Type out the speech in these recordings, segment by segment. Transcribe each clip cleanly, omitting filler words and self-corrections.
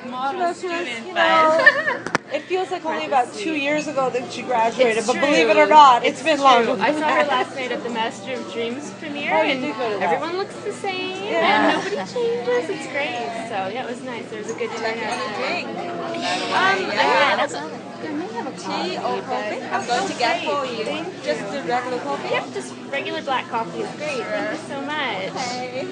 model student, but it feels like only about 2 years ago that she graduated, It's but true. believe it or not, it's been true. longer than I saw her that. last night at the Master of Dreams premiere, Oh, you and did go to that. everyone looks the same, and nobody changes. It's great. So yeah, it was nice. There was a good turnout. I may have a Tea coffee, or but coffee? I'm going to get for you. Thank Just you. the regular coffee? Yep, just regular black coffee is great. Thank you so much. Okay.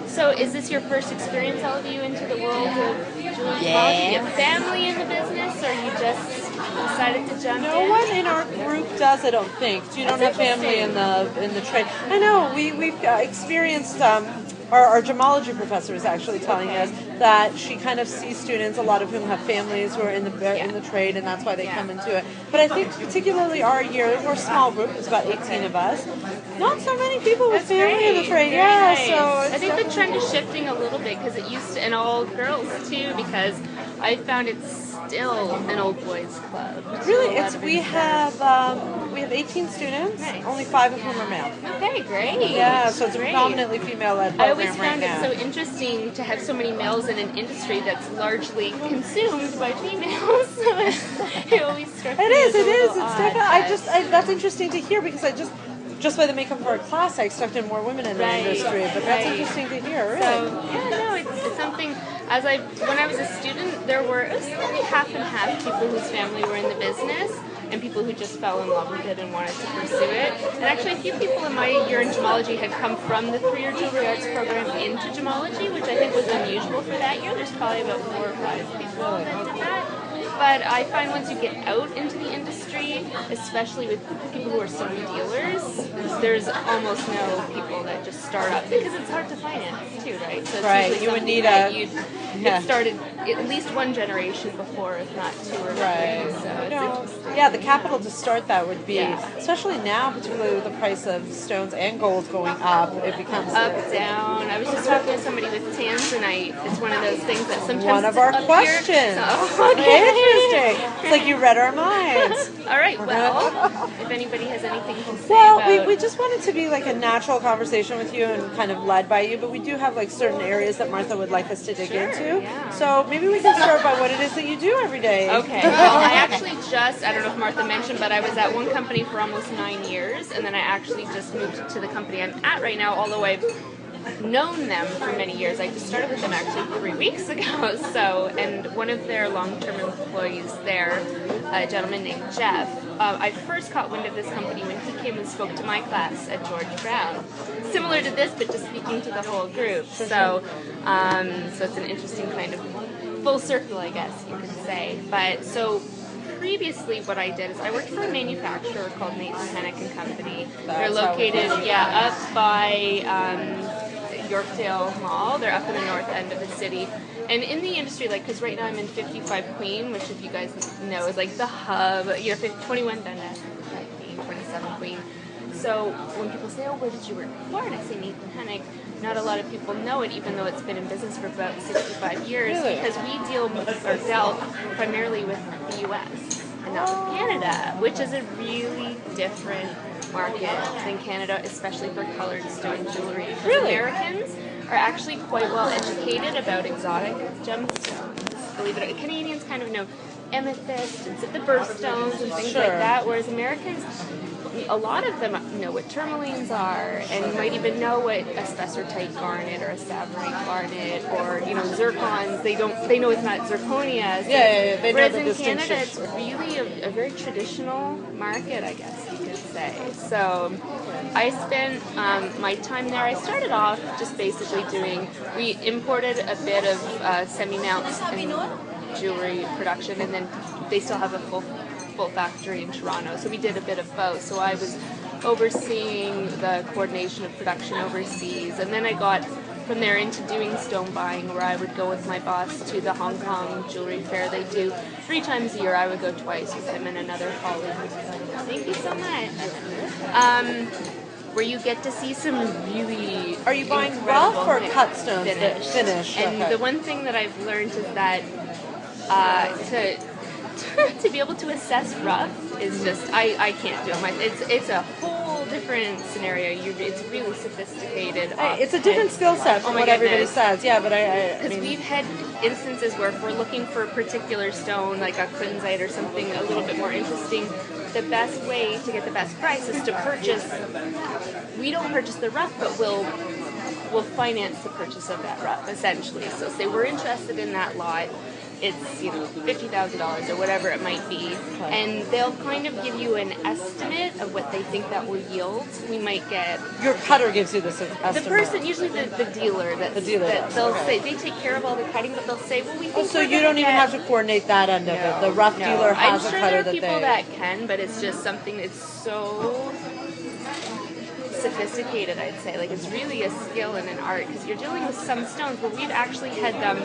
So is this your first experience, all of you, into the world of jewelry? Do you have family in the business, or you just decided to jump No in? one in our group does, I don't think. You don't have family in the trade. I know we've experienced. Our gemology professor is actually telling us that she kind of sees students, a lot of whom have families who are in the trade, and that's why they come into it. But I think particularly our year, we're a small group. It's about 18 of us. Not so many people with family in the trade. Very Yeah, nice. so I think the trend is shifting a little bit because it used to, and all girls too, because I found it's still an old boys club. really, we have 18 students. Nice. Only 5 of whom are male. Okay, great. Yeah, so it's a Great. predominantly female-led I program always right found now. it so interesting to have so many males in an industry that's largely consumed by females. It always struck me It is. as a little It's odd, definitely. but- That's interesting to hear because just by the makeup of our class, I expected more women in the industry. But that's interesting to hear. Really. So yeah, no, it's something. When I was a student, it was only half and half people whose family were in the business, and people who just fell in love with it and wanted to pursue it. And actually, a few people in my year in gemology had come from the 3-year jewelry arts program into gemology, which I think was unusual for that year. There's probably about 4 or 5 people that did that. But I find once you get out into the industry, especially with people who are stone dealers, there's almost no people that just start up because it's hard to finance too, right? So it's Right, usually you would something need that yeah. it started at least one generation before, if not 2 or 3. Right. So it's interesting. Yeah, the capital to start that would be, Yeah. especially now, particularly with the price of stones and gold going up, it becomes Up, down. I was just talking to somebody with tanzanite. It's one of those things that sometimes one of our up here- questions. So, okay. Interesting. It's like you read our minds. All right. Well, if anybody has anything to say Well, about we just wanted to be like a natural conversation with you and kind of led by you, but we do have like certain areas that Martha would like us to dig into. yeah. So maybe we can start by what it is that you do every day. Okay. Well, I actually I don't know if Martha mentioned, but I was at one company for almost 9 years, and then I actually just moved to the company I'm at right now, although I've known them for many years. I just started with them actually 3 weeks ago. So, and one of their long-term employees there, a gentleman named Jeff, I first caught wind of this company when he came and spoke to my class at George Brown. Similar to this, but just speaking to the whole group. So it's an interesting kind of full circle, I guess you could say. But so previously what I did is I worked for a manufacturer called Nathan Hennick and Company. They're located, up by Yorkdale Mall. They're up in the north end of the city. And in the industry, because right now I'm in 55 Queen, which if you guys know is like the hub, 21 Dundas, 27 Queen. So when people say, oh, where did you work before? And I say Nathan Hennick, not a lot of people know it, even though it's been in business for about 65 years, because we dealt primarily with the U.S. and not with Canada, which is a really different market than Canada, especially for colored stone jewelry. Because Americans are actually quite well educated about exotic gemstones. Believe it or not, Canadians kind of know amethyst and the birthstones and things like that, whereas Americans, a lot of them know what tourmalines are and might even know what a spessartite garnet or a savorite garnet or zircons. They know it's not zirconia. They know whereas the in distinction. Canada, it's really a very traditional market, I guess you could say. So I spent my time there. I started off just basically we imported a bit of semi-mounts and jewelry production, and then they still have a full factory in Toronto, so we did a bit of both. So I was overseeing the coordination of production overseas, and then I got from there into doing stone buying, where I would go with my boss to the Hong Kong jewelry fair. They do 3 times a year. I would go twice with him and another colleague. Thank you so much. Where you get to see some really Are you buying incredible rough or cut stones? Finish. And the one thing that I've learned is that to be able to assess rough is just I can't do it. It's a whole different scenario. It's really sophisticated. It's a different skill set from what everybody says. Yeah, but I because mean, we've had instances where if we're looking for a particular stone, like a kunzite or something a little bit more interesting, the best way to get the best price is to purchase. We don't purchase the rough, but we'll finance the purchase of that rough, essentially. So say we're interested in that lot, it's $50,000 or whatever it might be, and they'll kind of give you an estimate of what they think that will yield. We might get your cutter gives you this estimate. the person, usually the dealer, that they'll say they take care of all the cutting, but they'll say, well, we think so you don't even have to coordinate that end of it. The rough dealer has I'm sure a cutter there are people that can, but it's just something that's so sophisticated, I'd say. Like, it's really a skill and an art, because you're dealing with some stones where we've actually had them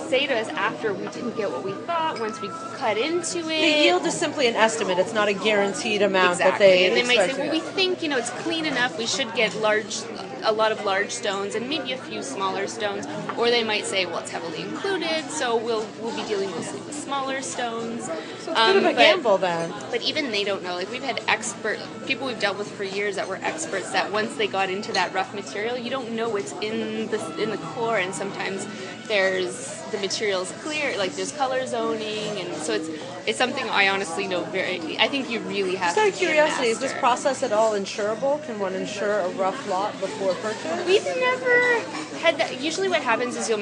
say to us after we didn't get what we thought, once we cut into it. The yield is simply an estimate. It's not a guaranteed amount that Exactly. And they might expect say, well, we think, it's clean enough, we should get a lot of large stones and maybe a few smaller stones. Or they might say, well, it's heavily included, so we'll be dealing mostly with smaller stones. So it's a bit of a gamble then. But even they don't know. Like, we've had people we've dealt with for years that were experts that once they got into that rough material, you don't know what's in the core, and sometimes the material's clear, like there's color zoning, and so it's something I honestly know I think you really have Just out to of be a curiosity, is this master. process at all insurable? Can one insure a rough lot before purchase? We've never had that. Usually what happens is in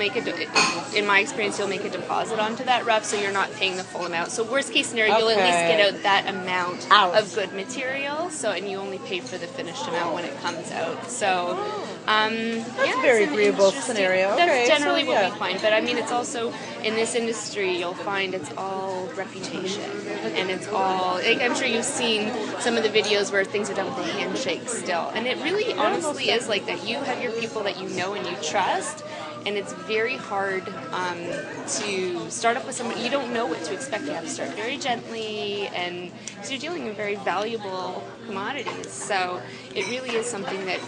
my experience, you'll make a deposit onto that rough, so you're not paying the full amount. So worst case scenario, you'll at least get out that amount of good material, and you only pay for the finished amount when it comes out. So that's a very agreeable scenario. That's generally what we find. But I mean, it's also, in this industry, you'll find it's all reputation. And it's all, like, I'm sure you've seen some of the videos where things are done with a handshake still. And it really honestly is like that. You have your people that you know and you trust, and it's very hard to start up with someone. You don't know what to expect. You have to start very gently, and because you're dealing with very valuable commodities. So it really is something that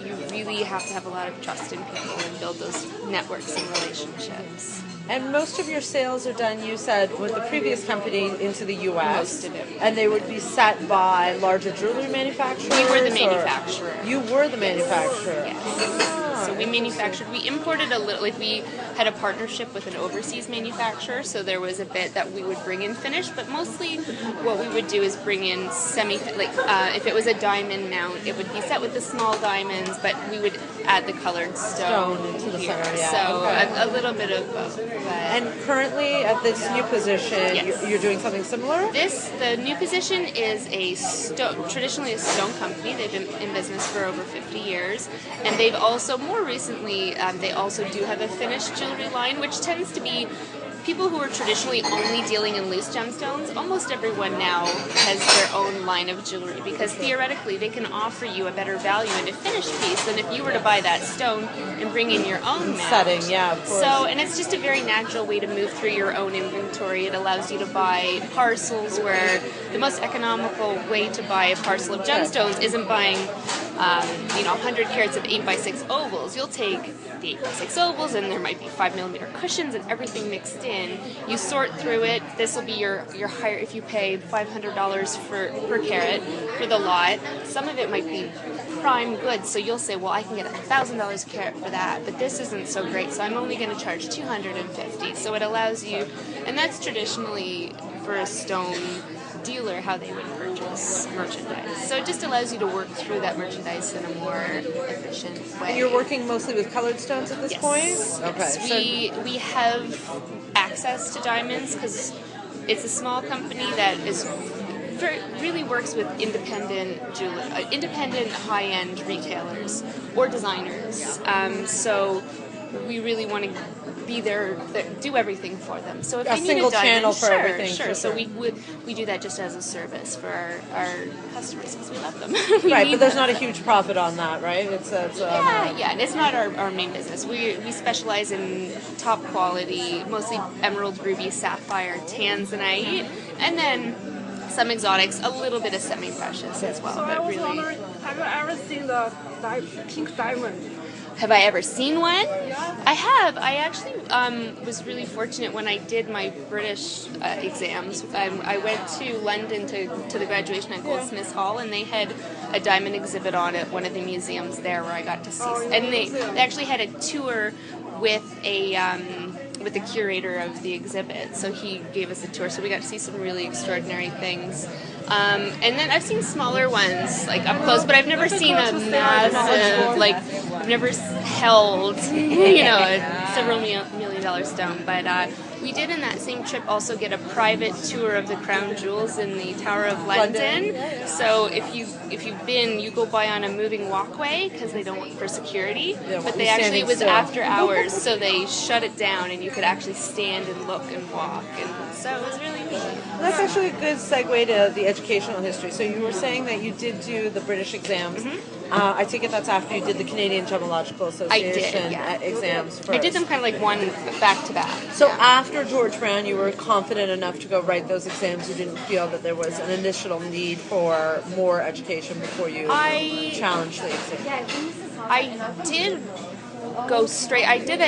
you really have to have a lot of trust in people and build those networks and relationships. And most of your sales are done, you said, with the previous company into the U.S. Most of it. And they would be set by larger jewelry manufacturers? We were the manufacturer. You were the manufacturer? Yes. So we manufactured, we imported a little, like we had a partnership with an overseas manufacturer, so there was a bit that we would bring in finished, but mostly what we would do is bring in if it was a diamond mount, it would be set with the small diamonds, but we would add the colored stone into the here. center, yeah. So Okay. a little bit of both. And currently at this new position, Yes. you're doing something similar? The new position is traditionally a stone company. They've been in business for over 50 years, and they've also, more recently, they also do have a finished jewelry line, which tends to be people who are traditionally only dealing in loose gemstones. Almost everyone now has their own line of jewelry, because theoretically they can offer you a better value in a finished piece than if you were to buy that stone and bring in your own mount. Setting, yeah, of course. So, and it's just a very natural way to move through your own inventory. It allows you to buy parcels, where the most economical way to buy a parcel of gemstones isn't buying 100 carats of 8x6 ovals. You'll take the 8x6 ovals, and there might be 5mm cushions and everything mixed in. You sort through it. This will be your higher, if you pay $500 per carat for the lot. Some of it might be prime goods, so you'll say, well, I can get $1,000 a carat for that, but this isn't so great, so I'm only going to charge $250. So it allows you, and that's traditionally for a stone dealer how they would purchase merchandise. So it just allows you to work through that merchandise in a more efficient way. And you're working mostly with colored stones at this point? Okay. Yes. We have access to diamonds because it's a small company that really works with independent high-end retailers or designers. So we really want to be there, do everything for them. So if a they need single a diamond, channel for everything. Sure. For So sure. we do that just as a service for our customers, because we love them. Right, but there's not a huge profit on that, right? Yeah, and it's not our main business. We specialize in top quality, mostly emerald, ruby, sapphire, tanzanite, and then some exotics, a little bit of semi-precious as well. So but I was really, wondering, have you ever seen the pink diamond? have I ever seen one? Yeah. I have. I actually was really fortunate when I did my British exams. I went to London to the graduation at Goldsmiths Hall, and they had a diamond exhibit on at one of the museums there where I got to see, and they actually had a tour with with the curator of the exhibit, so he gave us a tour, so we got to see some really extraordinary things. And then I've seen smaller ones, like up close, but I've never seen a massive, like, I've never held, a several $1 million stone. But we did in that same trip also get a private tour of the crown jewels in the Tower of London. So if you've been, you go by on a moving walkway because they don't want for security. But they actually, it was after hours, so they shut it down and you could actually stand and look and walk, and so it was really neat. That's actually a good segue to the educational history. So you were saying that you did do the British exams. I take it that's after you did the Canadian Gemological Association exams first. I did them kind of like one back to back. So after George Brown, you were confident enough to go write those exams. You didn't feel that there was an initial need for more education before you challenged the exam. I did go straight. I did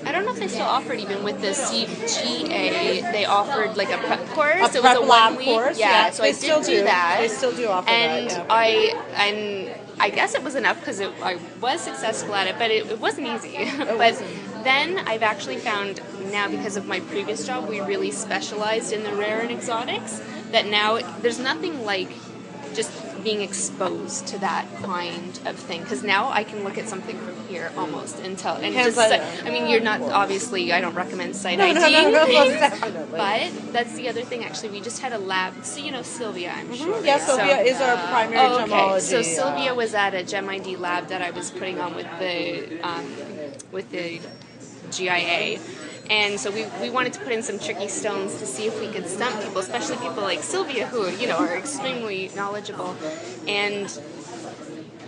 I don't know if they still offer it even with the CGA. They offered like a prep course. It was a 1 week course. Yeah, so I did do that. They still do offer and that. I guess it was enough because I was successful at it, but it wasn't easy. Then I've actually found now, because of my previous job, we really specialized in the rare and exotics, that now there's nothing like just being exposed to that kind of thing, because now I can look at something from here almost and tell, and just I mean, you're not, obviously I don't recommend sight ID, definitely. But that's the other thing. Actually, we just had a lab, so you know Sylvia, I'm sure. Yeah, Sylvia is our primary gemology. So Sylvia was at a Gem ID lab that I was putting on with the GIA. And so we wanted to put in some tricky stones to see if we could stump people, especially people like Sylvia, who are extremely knowledgeable. And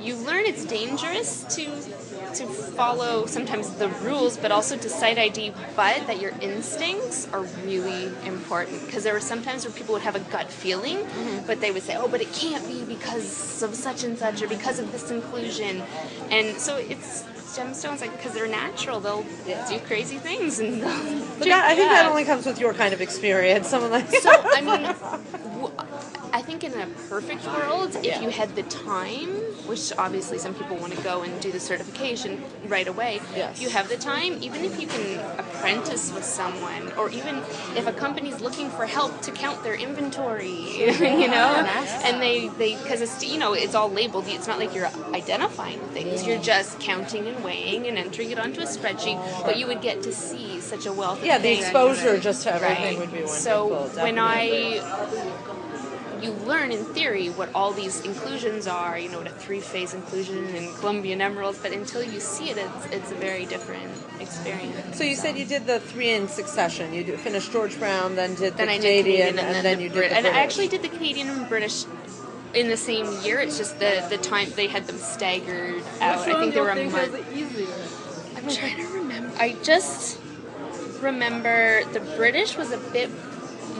you learn it's dangerous to follow sometimes the rules, but also to sight ID, but that your instincts are really important. Because there were some times where people would have a gut feeling, but they would say, oh, but it can't be because of such and such, or because of this inclusion. And so it's gemstones, like, because they're natural, they'll do crazy things, and but I think that only comes with your kind of experience. Someone like I mean, I think in a perfect world, if you had the time, which obviously some people want to go and do the certification right away, if you have the time, even if you can apprentice with someone, or even if a company's looking for help to count their inventory, and they because it's it's all labeled. It's not like you're identifying things. You're just counting and weighing and entering it onto a spreadsheet. But you would get to see such a wealth of things. the exposure just to everything would be wonderful. So when you learn in theory what all these inclusions are, what a 3-phase inclusion in Colombian emeralds, but until you see it, it's a very different experience. So you said you did the 3 in succession. You finished George Brown, then did the Canadian, and then you did the British. And I actually did the Canadian and British in the same year. It's just the time they had them staggered out. I think they were a month. I'm trying to remember. I just remember the British was a bit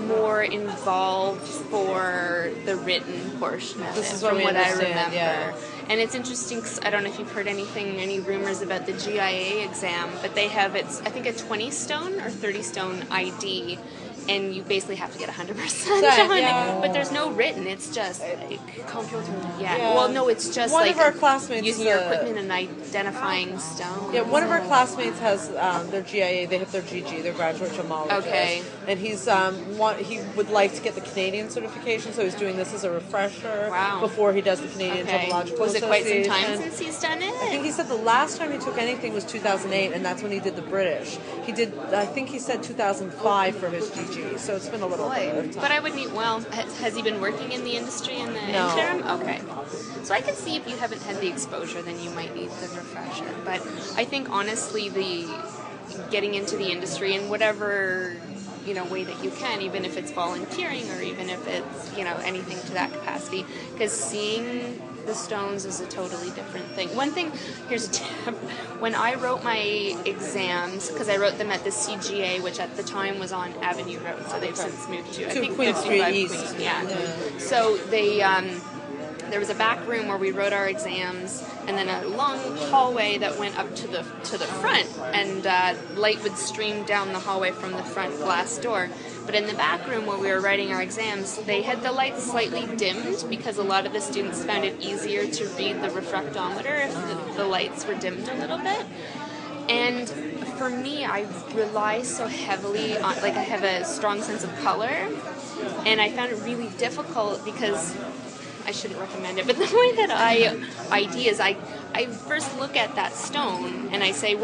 more involved for the written portion of it, from what I remember. Yeah. And it's interesting because I don't know if you've heard any rumors about the GIA exam, but they have, I think a 20 stone or 30 stone ID, and you basically have to get 100% on it. But there's no written, it's just like computer. Yeah. Well, no, it's just one like of our classmates using your equipment and identifying stones. Yeah, one of our classmates has their GIA. They have their GG, their graduate gemologist. Okay. And he's he would like to get the Canadian certification, so he's doing this as a refresher before he does the Canadian Gemological Was it quite some time Association. since he's done it? I think he said the last time he took anything was 2008, and that's when he did the British. He did, I think he said 2005 for his GG. So it's been a little bit of time. But I would need, has he been working in the industry in the interim? Okay. So I can see if you haven't had the exposure, then you might need the refresher. But I think honestly, the getting into the industry in whatever way that you can, even if it's volunteering or even if it's anything to that capacity, because seeing the stones is a totally different thing. One thing, here's a tip. When I wrote my exams, because I wrote them at the CGA, which at the time was on Avenue Road, so they've since moved to I think Queen 55 Street East. Queen. Yeah. So they there was a back room where we wrote our exams, and then a long hallway that went up to the front, and light would stream down the hallway from the front glass door. But in the back room where we were writing our exams, they had the lights slightly dimmed because a lot of the students found it easier to read the refractometer if the lights were dimmed a little bit. And for me, I rely so heavily on, like, I have a strong sense of color, and I found it really difficult because I shouldn't recommend it, but the way that I ID is I first look at that stone and I say,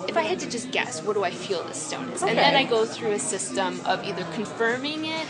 if I had to just guess, what do I feel this stone is? Okay. And then I go through a system of either confirming it,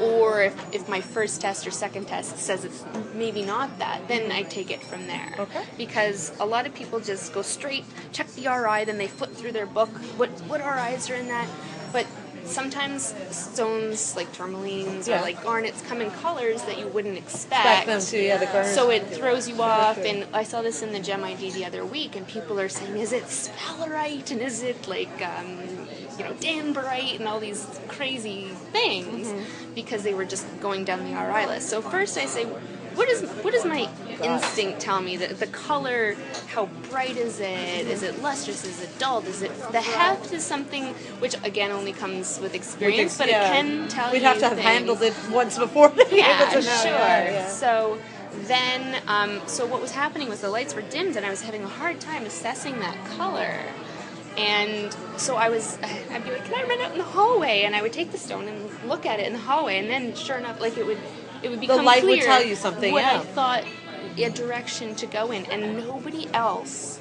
or if my first test or second test says it's maybe not that, then I take it from there. Okay. Because a lot of people just go straight, check the RI, then they flip through their book, what RIs are in that, but sometimes stones like tourmalines or like garnets come in colors that you wouldn't expect. Them to, the garnet. So it throws you off, and I saw this in the Gem ID the other week, and people are saying, is it sphalerite, and is it like, danbarite, and all these crazy things, because they were just going down the RI list. So first I say, what does my instinct tell me? That the color, how bright is it? Is it lustrous? Is it dull? Is it the heft is something which again only comes with experience, but it can tell you. We'd have to have handled it once before. Yeah, sure. Yeah. So then, so what was happening was the lights were dimmed, and I was having a hard time assessing that color. And so I'd be like, can I run out in the hallway? And I would take the stone and look at it in the hallway, and then sure enough, like it would become the light clear would tell you something. what I thought a direction to go in, and nobody else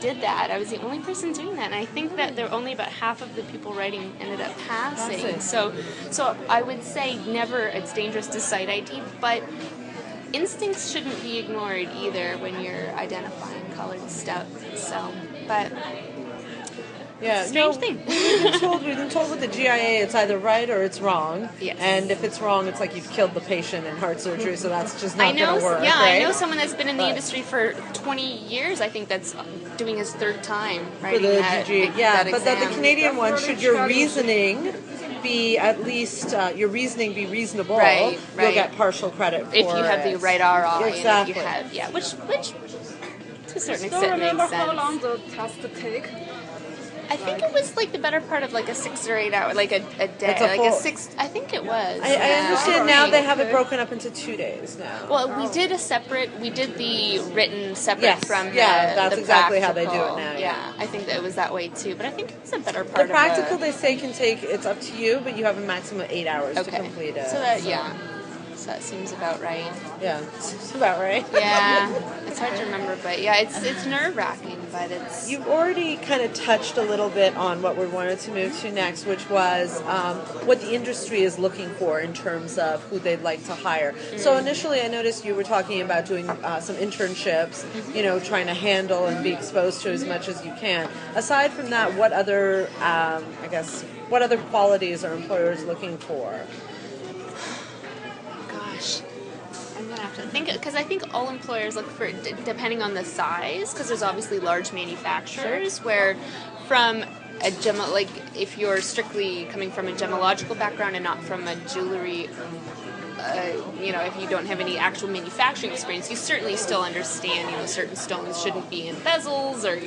did that. I was the only person doing that, and I think that there were only about half of the people writing ended up passing. So I would say never. It's dangerous to sight ID, but instincts shouldn't be ignored either when you're identifying colored stuff. So, but. Yeah, Strange thing. We've been told with the GIA it's either right or it's wrong. Yes. And if it's wrong, it's like you've killed the patient in heart surgery, so that's just not going to work. Yeah, right? I know someone that's been in the industry for 20 years. I think that's doing his third time writing that. Yeah, that but the exam. Canadian one, should your reasoning be at least be reasonable, Right. you'll get partial credit for if you have the right RI. Exactly. And if you have, which to a certain Don't extent remember makes how sense. long the test take. I think it was like the better part of like a 6 or 8 hour, like a day, It's a like full- a 6. I think it was. I yeah. understand now they have it broken up into 2 days now. Well, we did the written separate Yes, from the that's the exactly how they do it practical. now, Yeah, I think that it was that way too, but I think it's a better part The of practical, they say, can take, it's up to you, but you have a maximum of 8 hours to Okay. complete it. So that seems about right. Yeah, it's about right. Yeah, it's hard to remember, but yeah, it's nerve wracking, but it's. You've already kind of touched a little bit on what we wanted to move to next, which was what the industry is looking for in terms of who they'd like to hire. So initially I noticed you were talking about doing some internships, trying to handle and be exposed to as much as you can. Aside from that, what other, what other qualities are employers looking for? I'm gonna have to think, because I think all employers look for, depending on the size, because there's obviously large manufacturers where from like if you're strictly coming from a gemological background and not from a jewelry, if you don't have any actual manufacturing experience, you certainly still understand, certain stones shouldn't be in bezels or,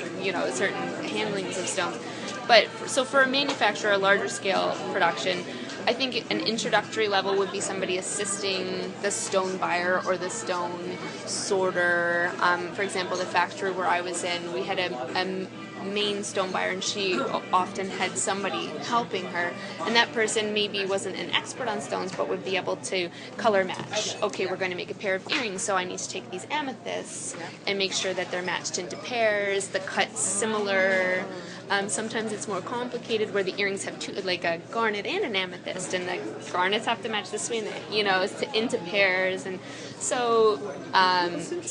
certain handlings of stones. But so for a manufacturer, a larger scale production, I think an introductory level would be somebody assisting the stone buyer or the stone sorter. For example, the factory where I was in, we had a main stone buyer, and she often had somebody helping her, and that person maybe wasn't an expert on stones but would be able to color match. Okay, we're going to make a pair of earrings, so I need to take these amethysts and make sure that they're matched into pairs, the cut's similar. Sometimes it's more complicated where the earrings have two, like a garnet and an amethyst, and the garnets have to match this way, and into pairs, and so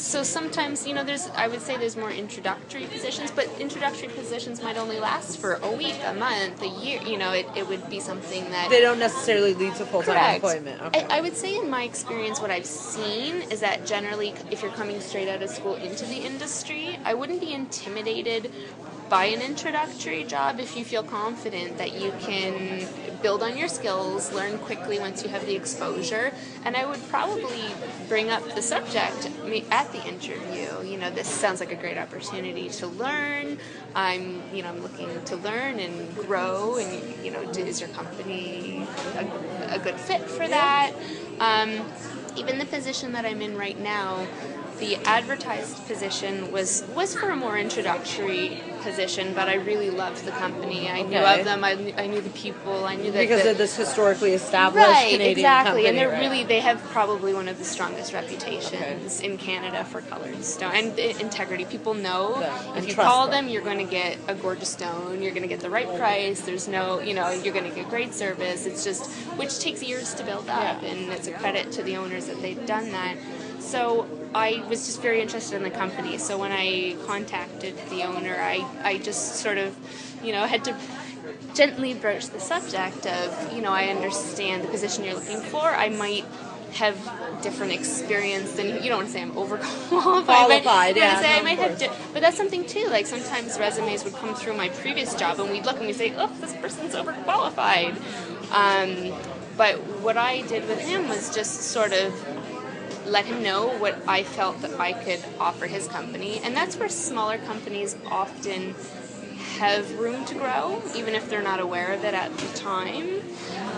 sometimes I would say there's more introductory positions, but introductory positions might only last for a week, a month, a year. It would be something that They don't necessarily lead to full-time Correct. employment. Okay. I would say in my experience, what I've seen is that generally, if you're coming straight out of school into the industry, I wouldn't be intimidated buy an introductory job if you feel confident that you can build on your skills, learn quickly once you have the exposure. And I would probably bring up the subject at the interview. You know, this sounds like a great opportunity to learn. I'm looking to learn and grow, and is your company a good fit for that? Even the position that I'm in right now, the advertised position was for a more introductory position, but I really loved the company. I knew of them. I knew the people. I knew that because of this historically established Canadian exactly, company, and right? they have probably one of the strongest reputations in Canada for colored stone and integrity. People know if you call them, you're going to get a gorgeous stone. You're going to get the right price. There's no, you're going to get great service. It's just, which takes years to build up, and it's a credit to the owners that they've done that. So I was just very interested in the company. So when I contacted the owner, I just sort of, had to gently broach the subject of, I understand the position you're looking for. I might have different experience than you. Don't want to say I'm overqualified. I might have, but that's something too. Like sometimes resumes would come through my previous job, and we'd look and we'd say, "Oh, this person's overqualified." But what I did with him was just sort of let him know what I felt that I could offer his company. And that's where smaller companies often have room to grow, even if they're not aware of it at the time.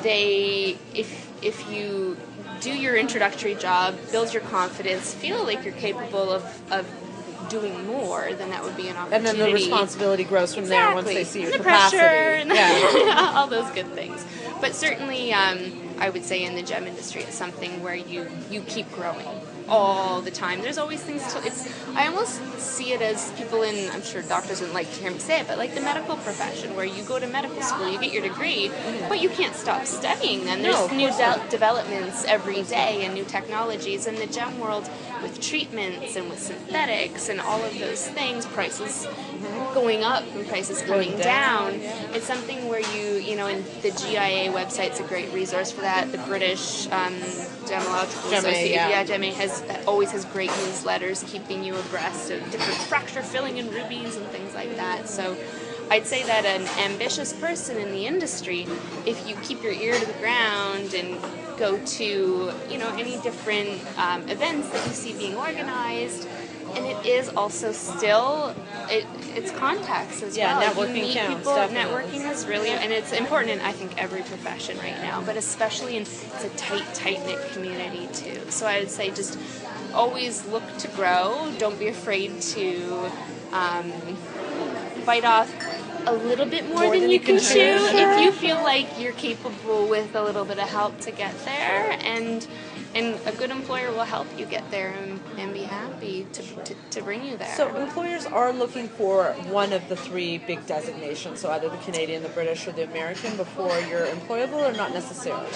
If you do your introductory job, build your confidence, feel like you're capable of doing more, then that would be an opportunity. And then the responsibility grows from there once they see your the capacity. Pressure, and all those good things. But certainly, I would say in the gem industry, it's something where you keep growing all the time. There's always things I almost see it as people in, I'm sure doctors wouldn't like to hear me say it, but like the medical profession, where you go to medical school, you get your degree, but you can't stop studying then. There's new developments every day and new technologies. In the gem world, with treatments and with synthetics and all of those things, prices going up and prices coming down. It's something where and the GIA website's a great resource for that. The British Gemological Association, GEMA always has great newsletters keeping you abreast of different fracture filling and rubies and things like that. So I'd say that an ambitious person in the industry, if you keep your ear to the ground and go to any different events that you see being organized, and it is also still it's contacts as well. Networking you meet counts, people. definitely. Networking is really, and it's important in I think every profession right now, but especially it's a tight knit community too. So I would say just always look to grow. Don't be afraid to bite off a little bit more than you can chew if you feel like you're capable with a little bit of help to get there, and a good employer will help you get there and be happy to bring you there. So employers are looking for one of the three big designations, so either the Canadian, the British, or the American before you're employable, or not necessarily?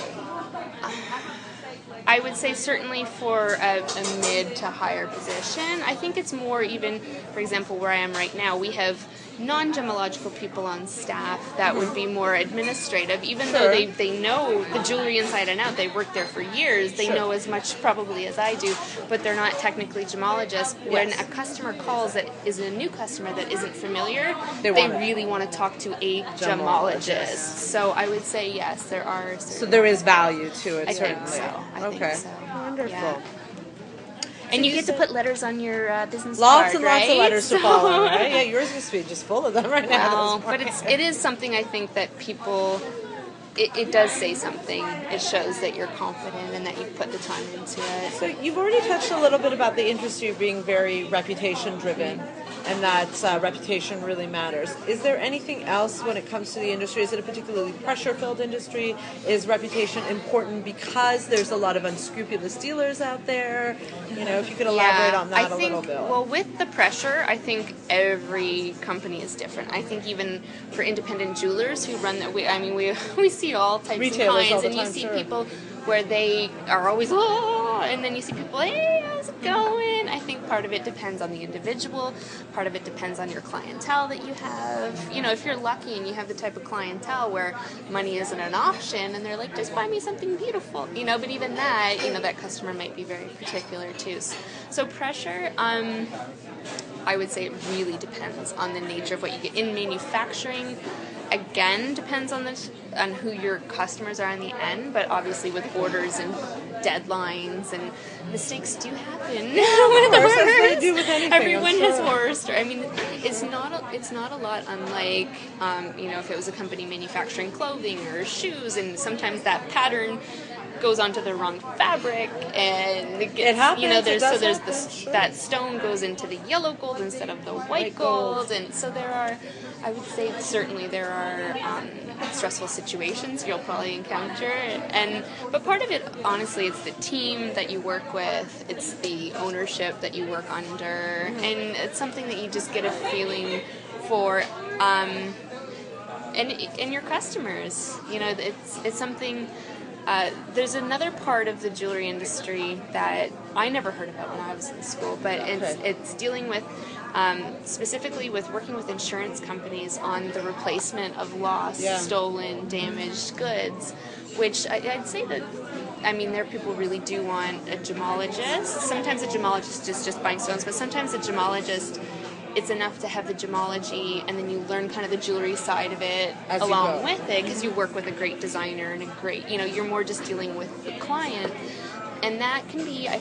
I would say certainly for a mid to higher position. I think it's more even, for example, where I am right now, we have non-gemological people on staff that would be more administrative, even though they know the jewelry inside and out. They worked there for years. They know as much probably as I do, but they're not technically gemologists. When a customer calls that is a new customer that isn't familiar, they really want to talk to a gemologist. So I would say yes, there are. So there is value to it, I certainly. think so. I think so. Wonderful. Yeah. And you get to put letters on your business lots card, and right? lots of letters to follow, right? Yeah, yours must be just full of them right now. But it is something I think that people, it does say something. It shows that you're confident and that you put the time into it. So you've already touched a little bit about the industry being very reputation driven, and that reputation really matters. Is there anything else when it comes to the industry? Is it a particularly pressure-filled industry? Is reputation important because there's a lot of unscrupulous dealers out there? If you could elaborate on that a little bit. Well, with the pressure, I think every company is different. I think even for independent jewelers who run that, we see all types Retailers of kinds, all the and you time, see sure. people where they are always, and then you see people, hey, how's it going? I think part of it depends on the individual. Part of it depends on your clientele that you have. If you're lucky and you have the type of clientele where money isn't an option and they're like, just buy me something beautiful, but even that, that customer might be very particular too. So pressure, I would say it really depends on the nature of what you get. In manufacturing, again, depends on on who your customers are in the end, but obviously with orders and deadlines and mistakes do happen. Of course, as they do with anything, I'm Everyone sure. has horror story. I mean, it's not a lot unlike if it was a company manufacturing clothing or shoes, and sometimes that pattern goes onto the wrong fabric, and it gets, happens. there's It does there's happen, this sure. that stone goes into the yellow gold instead of the white gold, and so there are, I would say certainly there are stressful situations you'll probably encounter, but part of it, honestly, it's the team that you work with, it's the ownership that you work under, and it's something that you just get a feeling for. And your customers, it's something. There's another part of the jewelry industry that I never heard about when I was in school, but it's dealing with specifically with working with insurance companies on the replacement of lost, stolen, damaged goods, which I'd say that, there are people who really do want a gemologist. Sometimes a gemologist is just buying stones, but sometimes a gemologist, it's enough to have the gemology, and then you learn kind of the jewelry side of it As along with it, because you work with a great designer and a great, you're more just dealing with the client. And that can be, I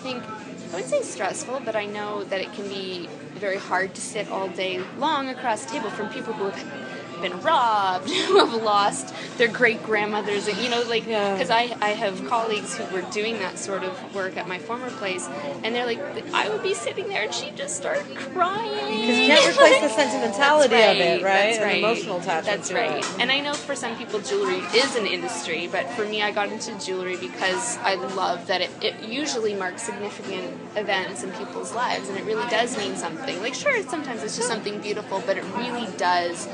would say stressful, but I know that it can be very hard to sit all day long across the table from people who have been robbed, who have lost their great-grandmothers, because I have colleagues who were doing that sort of work at my former place, and they're like, I would be sitting there and she'd just start crying. Because you can't replace the sentimentality That's of it, right? That's and right. emotional attachment That's to right. it. And I know for some people jewelry is an industry, but for me I got into jewelry because I love that it usually marks significant events in people's lives, and it really does mean something. Like, sure, sometimes it's just something beautiful, but it really does.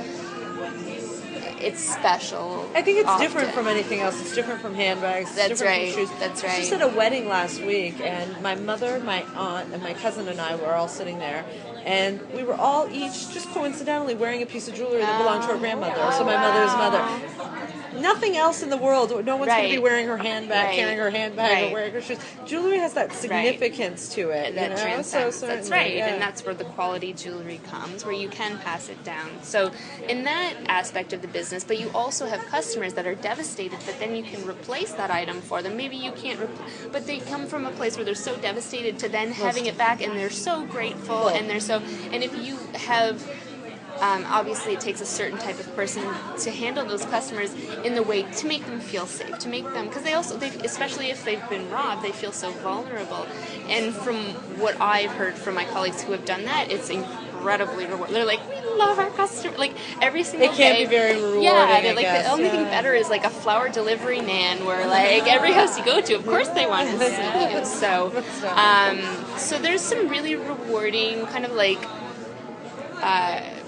It's special. I think it's often. different from anything else. It's different from handbags. It's That's different right. from shoes. That's I was just right. at a wedding last week, and my mother, my aunt, and my cousin and I were all sitting there, and we were all each just coincidentally wearing a piece of jewelry that belonged to our grandmother. So my mother's mother. Nothing else in the world. No one's going to be Right. wearing her handbag, Right. carrying her handbag, Right. or wearing her shoes. Jewelry has that significance to it. That you know? transcends. So That's certainly, right, yeah. and that's where the quality jewelry comes, where you can pass it down. So in that aspect of the business, but you also have customers that are devastated, but then you can replace that item for them. Maybe you can't, but they come from a place where they're so devastated to then having it back, and they're so grateful, and if you have. Obviously, it takes a certain type of person to handle those customers in the way to make them feel safe, to make them, because especially if they've been robbed, they feel so vulnerable. And from what I've heard from my colleagues who have done that, it's incredibly rewarding. They're like, we love our customer, like every single day. It can be very rewarding. Yeah, they're like, I guess. the only thing better is like a flower delivery man, where like every house you go to, of course they want to see you. So there's some really rewarding kind of like.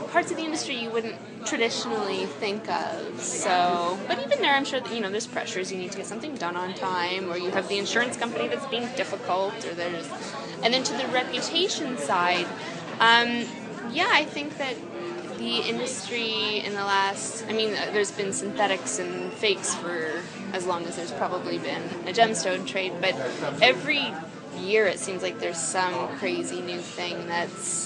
Parts of the industry you wouldn't traditionally think of. So, but even there, I'm sure that there's pressures. You need to get something done on time, or you have the insurance company that's being difficult, and then to the reputation side, I think that the industry in the last, there's been synthetics and fakes for as long as there's probably been a gemstone trade, but every year it seems like there's some crazy new thing that's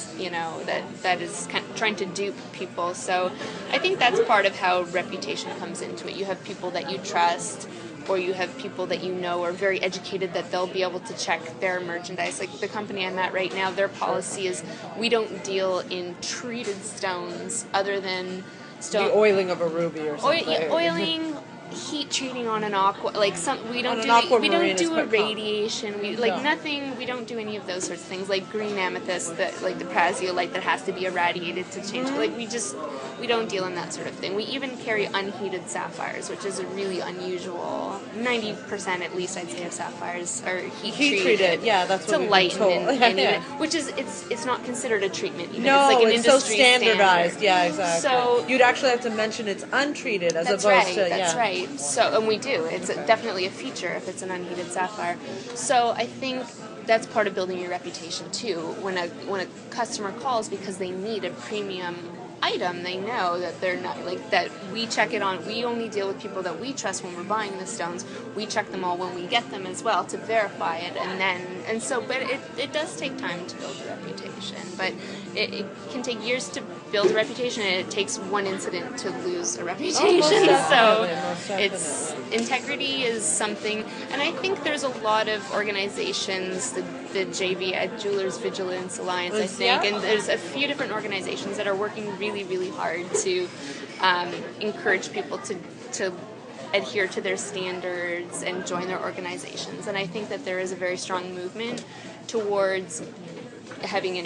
that is kind of trying to dupe people. So I think that's part of how reputation comes into it. You have people that you trust, or you have people that are very educated, that they'll be able to check their merchandise. Like the company I'm at right now, their policy is we don't deal in treated stones other than stone. The oiling of a ruby or something. Oiling, heat treating on an aqua, like we don't do irradiation. We nothing. We don't do any of those sorts of things, like green amethyst, like the praseolite that has to be irradiated to change. Like we don't deal in that sort of thing. We even carry unheated sapphires, which is a really unusual. 90% at least, I'd say, of sapphires are heat treated. Yeah, that's what to we've been lighten told. and even, which is it's not considered a treatment. Even. No, it's like an it's so industry standardized. standard. Yeah, exactly. So you'd actually have to mention it's untreated as that's opposed right, to That's right. So, and we do. It's definitely a feature if it's an unheated sapphire. So I think that's part of building your reputation too. When a customer calls because they need a premium item, they know that they're not like that. We check it on. We only deal with people that we trust when we're buying the stones. We check them all when we get them as well to verify it, but it does take time to build a reputation. But it can take years to build a reputation, and it takes one incident to lose a reputation. So it's integrity is something, and I think there's a lot of organizations, the JV, Jewelers Vigilance Alliance, I think, and there's a few different organizations that are working really, really hard to encourage people to adhere to their standards and join their organizations. And I think that there is a very strong movement towards having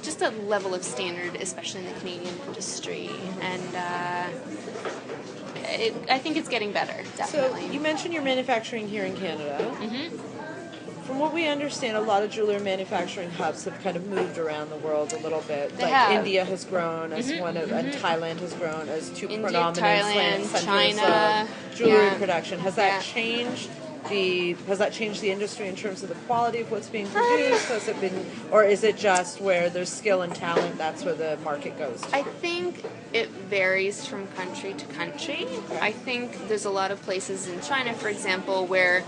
just a level of standard, especially in the Canadian industry. And I think it's getting better, definitely. So you mentioned you're manufacturing here in Canada. Mm-hmm. From what we understand, a lot of jewelry manufacturing hubs have kind of moved around the world a little bit. They like have. India has grown as one of, and Thailand has grown as two India, predominant Thailand, centers China, of jewelry yeah. production. Has that Yeah. changed the industry in terms of the quality of what's being produced? Has it been, or is it just where there's skill and talent, that's where the market goes to? I think it varies from country to country. I think there's a lot of places in China, for example, where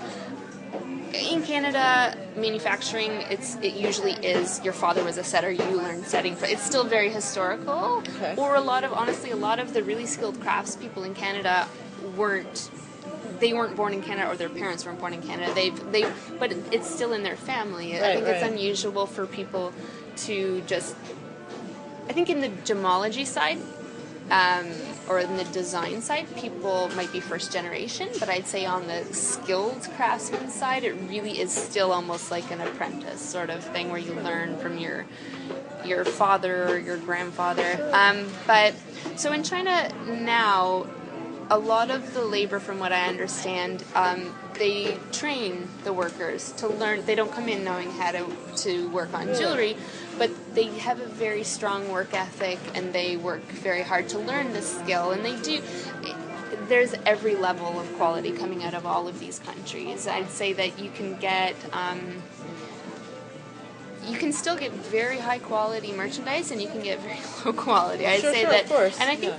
in Canada, manufacturing, it usually is your father was a setter, you learned setting. It's still very historical. Okay. Or a lot of the really skilled craftspeople in Canada weren't born in Canada, or their parents weren't born in Canada. But it's still in their family. I think it's unusual for people to just. I think in the gemology side, or in the design side, people might be first generation, but I'd say on the skilled craftsman side, it really is still almost like an apprentice sort of thing where you learn from your father or your grandfather. But so in China now, a lot of the labor, from what I understand, they train the workers to learn. They don't come in knowing how to work on jewelry, but they have a very strong work ethic, and they work very hard to learn this skill. And they do. There's every level of quality coming out of all of these countries. I'd say that you can get. You can still get very high quality merchandise, and you can get very low quality. I'd say that, of course. and I think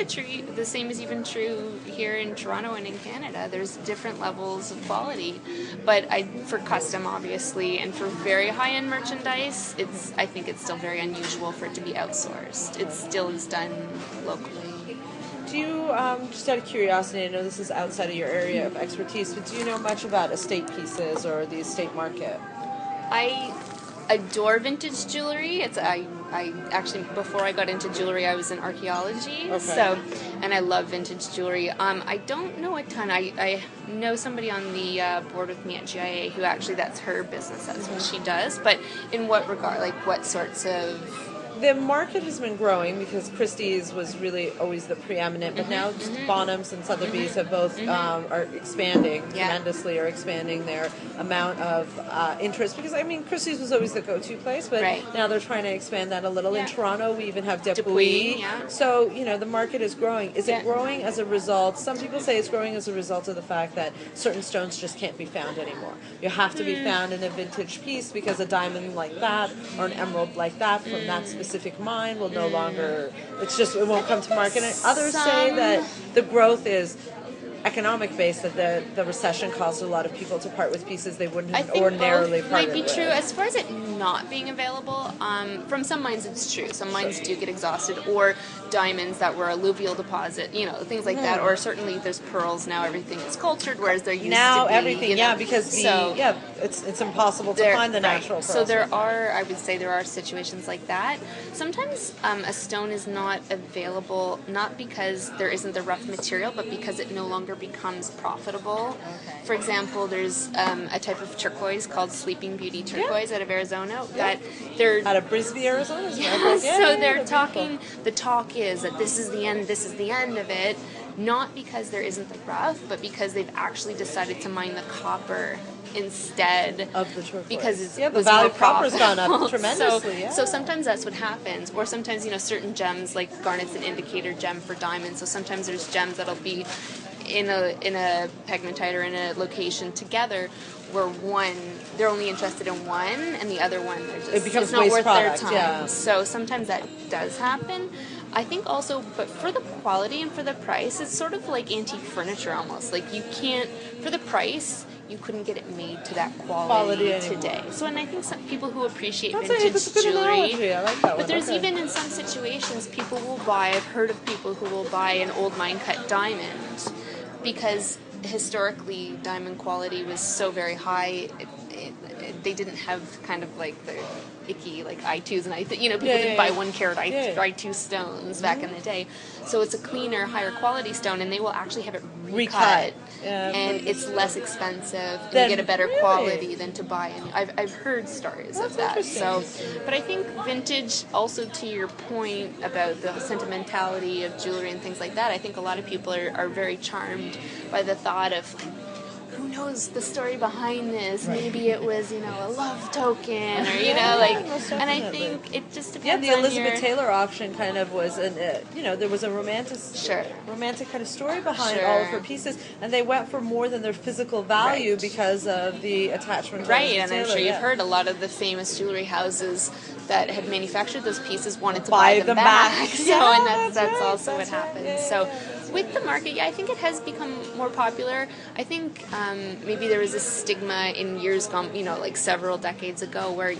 the same is even true here in Toronto and in Canada. There's different levels of quality, but for custom, obviously, and for very high end merchandise, I think it's still very unusual for it to be outsourced. It still is done locally. Do you, just out of curiosity, I know this is outside of your area of expertise, but do you know much about estate pieces or the estate market? I adore vintage jewelry. I actually, before I got into jewelry, I was in archaeology. Okay. And I love vintage jewelry. I don't know a ton. I know somebody on the board with me at GIA who actually, that's her business. That's what she does. But in what regard? Like what sorts of... The market has been growing because Christie's was really always the preeminent, but now Bonhams and Sotheby's have both are expanding tremendously, are expanding their amount of interest. Because I mean, Christie's was always the go-to place, but now they're trying to expand that a little. In Toronto, we even have Dupuis. So the market is growing. Is it growing as a result? Some people say it's growing as a result of the fact that certain stones just can't be found anymore. You have to be found in a vintage piece because a diamond like that or an emerald like that from that specific mine will no longer, it won't come to market. And others say that the growth is economic based, that the recession caused a lot of people to part with pieces they wouldn't have ordinarily parted with. Might be true. As far as it not being available, from some mines it's true. Some mines do get exhausted, or diamonds that were alluvial deposit, things like that. Or certainly there's pearls now. Everything is cultured, whereas there used to be everything, because it's impossible to find the natural pearls. So I would say there are situations like that. Sometimes a stone is not available, not because there isn't the rough material, but because it no longer becomes profitable. For example, there's a type of turquoise called Sleeping Beauty turquoise out of Arizona that they're out of Brisbane, Arizona. They're talking. The talk is that this is the end of it, not because there isn't the rough, but because they've actually decided to mine the copper instead of the turquoise. Because the value of copper's gone up tremendously. So sometimes that's what happens, or sometimes certain gems, like garnet's an indicator gem for diamonds. So sometimes there's gems that'll be in a pegmatite or in a location together, where they're only interested in one, and the other one it becomes not worth product, their time. So sometimes that does happen. I think also, but for the quality and for the price, it's sort of like antique furniture almost. Like you can't, for the price, you couldn't get it made to that quality anymore. today. So, and I think some people who appreciate That's vintage a good jewelry, analogy. I like that one. but there's Okay. even in some situations people will buy. I've heard of people who will buy an old mine cut diamond because historically diamond quality was so very high. They didn't have kind of like the icky like I2s and people didn't buy 1 carat I2 stones back in the day. So it's a cleaner, higher quality stone, and they will actually have it recut. And it's less expensive, and you get a better quality than to buy. And I've heard stories of that. So, but I think vintage, also to your point about the sentimentality of jewelry and things like that, I think a lot of people are very charmed by the thought of like, who knows the story behind this? Right. Maybe it was, a love token, or and I think it just depends. The on Elizabeth Taylor auction kind of was there was a romantic kind of story behind all of her pieces, and they went for more than their physical value because of the attachment to Right, Elizabeth and I'm Taylor, sure you've heard a lot of the famous jewelry houses that had manufactured those pieces wanted to buy them back. So, and that's also what happens. So, with the market, I think it has become more popular. I think maybe there was a stigma in years gone, like several decades ago, where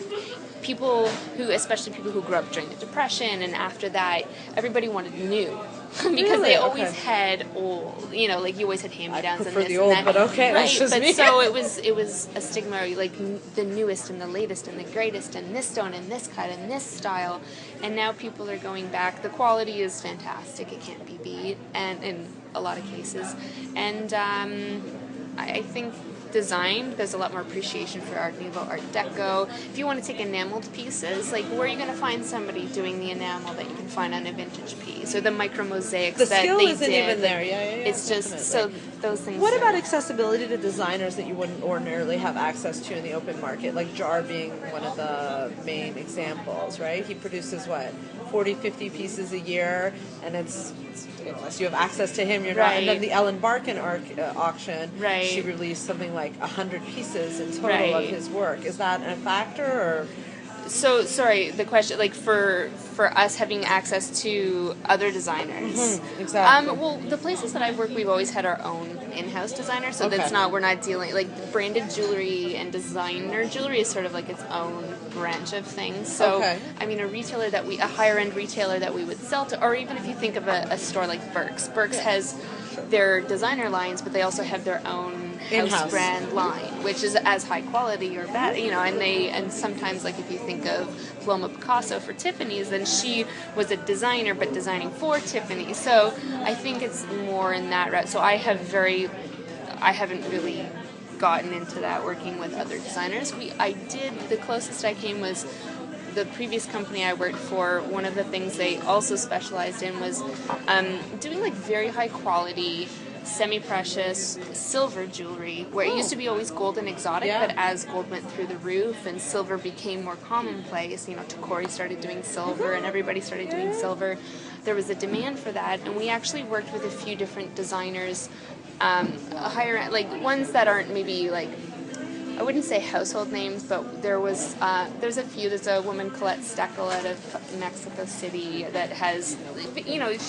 especially people who grew up during the Depression and after that, everybody wanted new. Because they always had old, like you always had hand-me-downs and this the and old, that. but okay, right? that's just But me. so it was a stigma, like the newest and the latest and the greatest and this stone and this cut and this style, and now people are going back. The quality is fantastic; it can't be beat, and in a lot of cases, and I think. There's a lot more appreciation for Art Nouveau, Art Deco. If you want to take enameled pieces, like where are you going to find somebody doing the enamel that you can find on a vintage piece, or the micro mosaics that skill they isn't did? even there. It's just so those things. What about accessibility to designers that you wouldn't ordinarily have access to in the open market, like Jar being one of the main examples, right? He produces 40, 50 pieces a year, and it's unless you have access to him, you're not. And then the Ellen Barkin auction, she released something like 100 pieces in total of his work. Is that a factor, or? So, sorry, the question, like for us having access to other designers. Mm-hmm, exactly. Well, the places that I've worked, we've always had our own in-house designer, so we're not dealing, like branded jewelry and designer jewelry is sort of like its own branch of things. So, I mean, a higher-end retailer that we would sell to, or even if you think of a store like Burke's. Burke's has their designer lines, but they also have their own house brand line, which is as high quality or bad, and sometimes, like if you think of Paloma Picasso for Tiffany's, then she was a designer but designing for Tiffany. So I think it's more in that route. So I haven't really gotten into that working with other designers. The closest I came was the previous company I worked for. One of the things they also specialized in was doing like very high quality semi-precious silver jewelry, where it used to be always gold and exotic, but as gold went through the roof and silver became more commonplace, Tacori started doing silver and everybody started doing silver, there was a demand for that, and we actually worked with a few different designers, higher, like ones that aren't maybe like, I wouldn't say household names, but there's a few. There's a woman, Colette Steckel, out of Mexico City that has,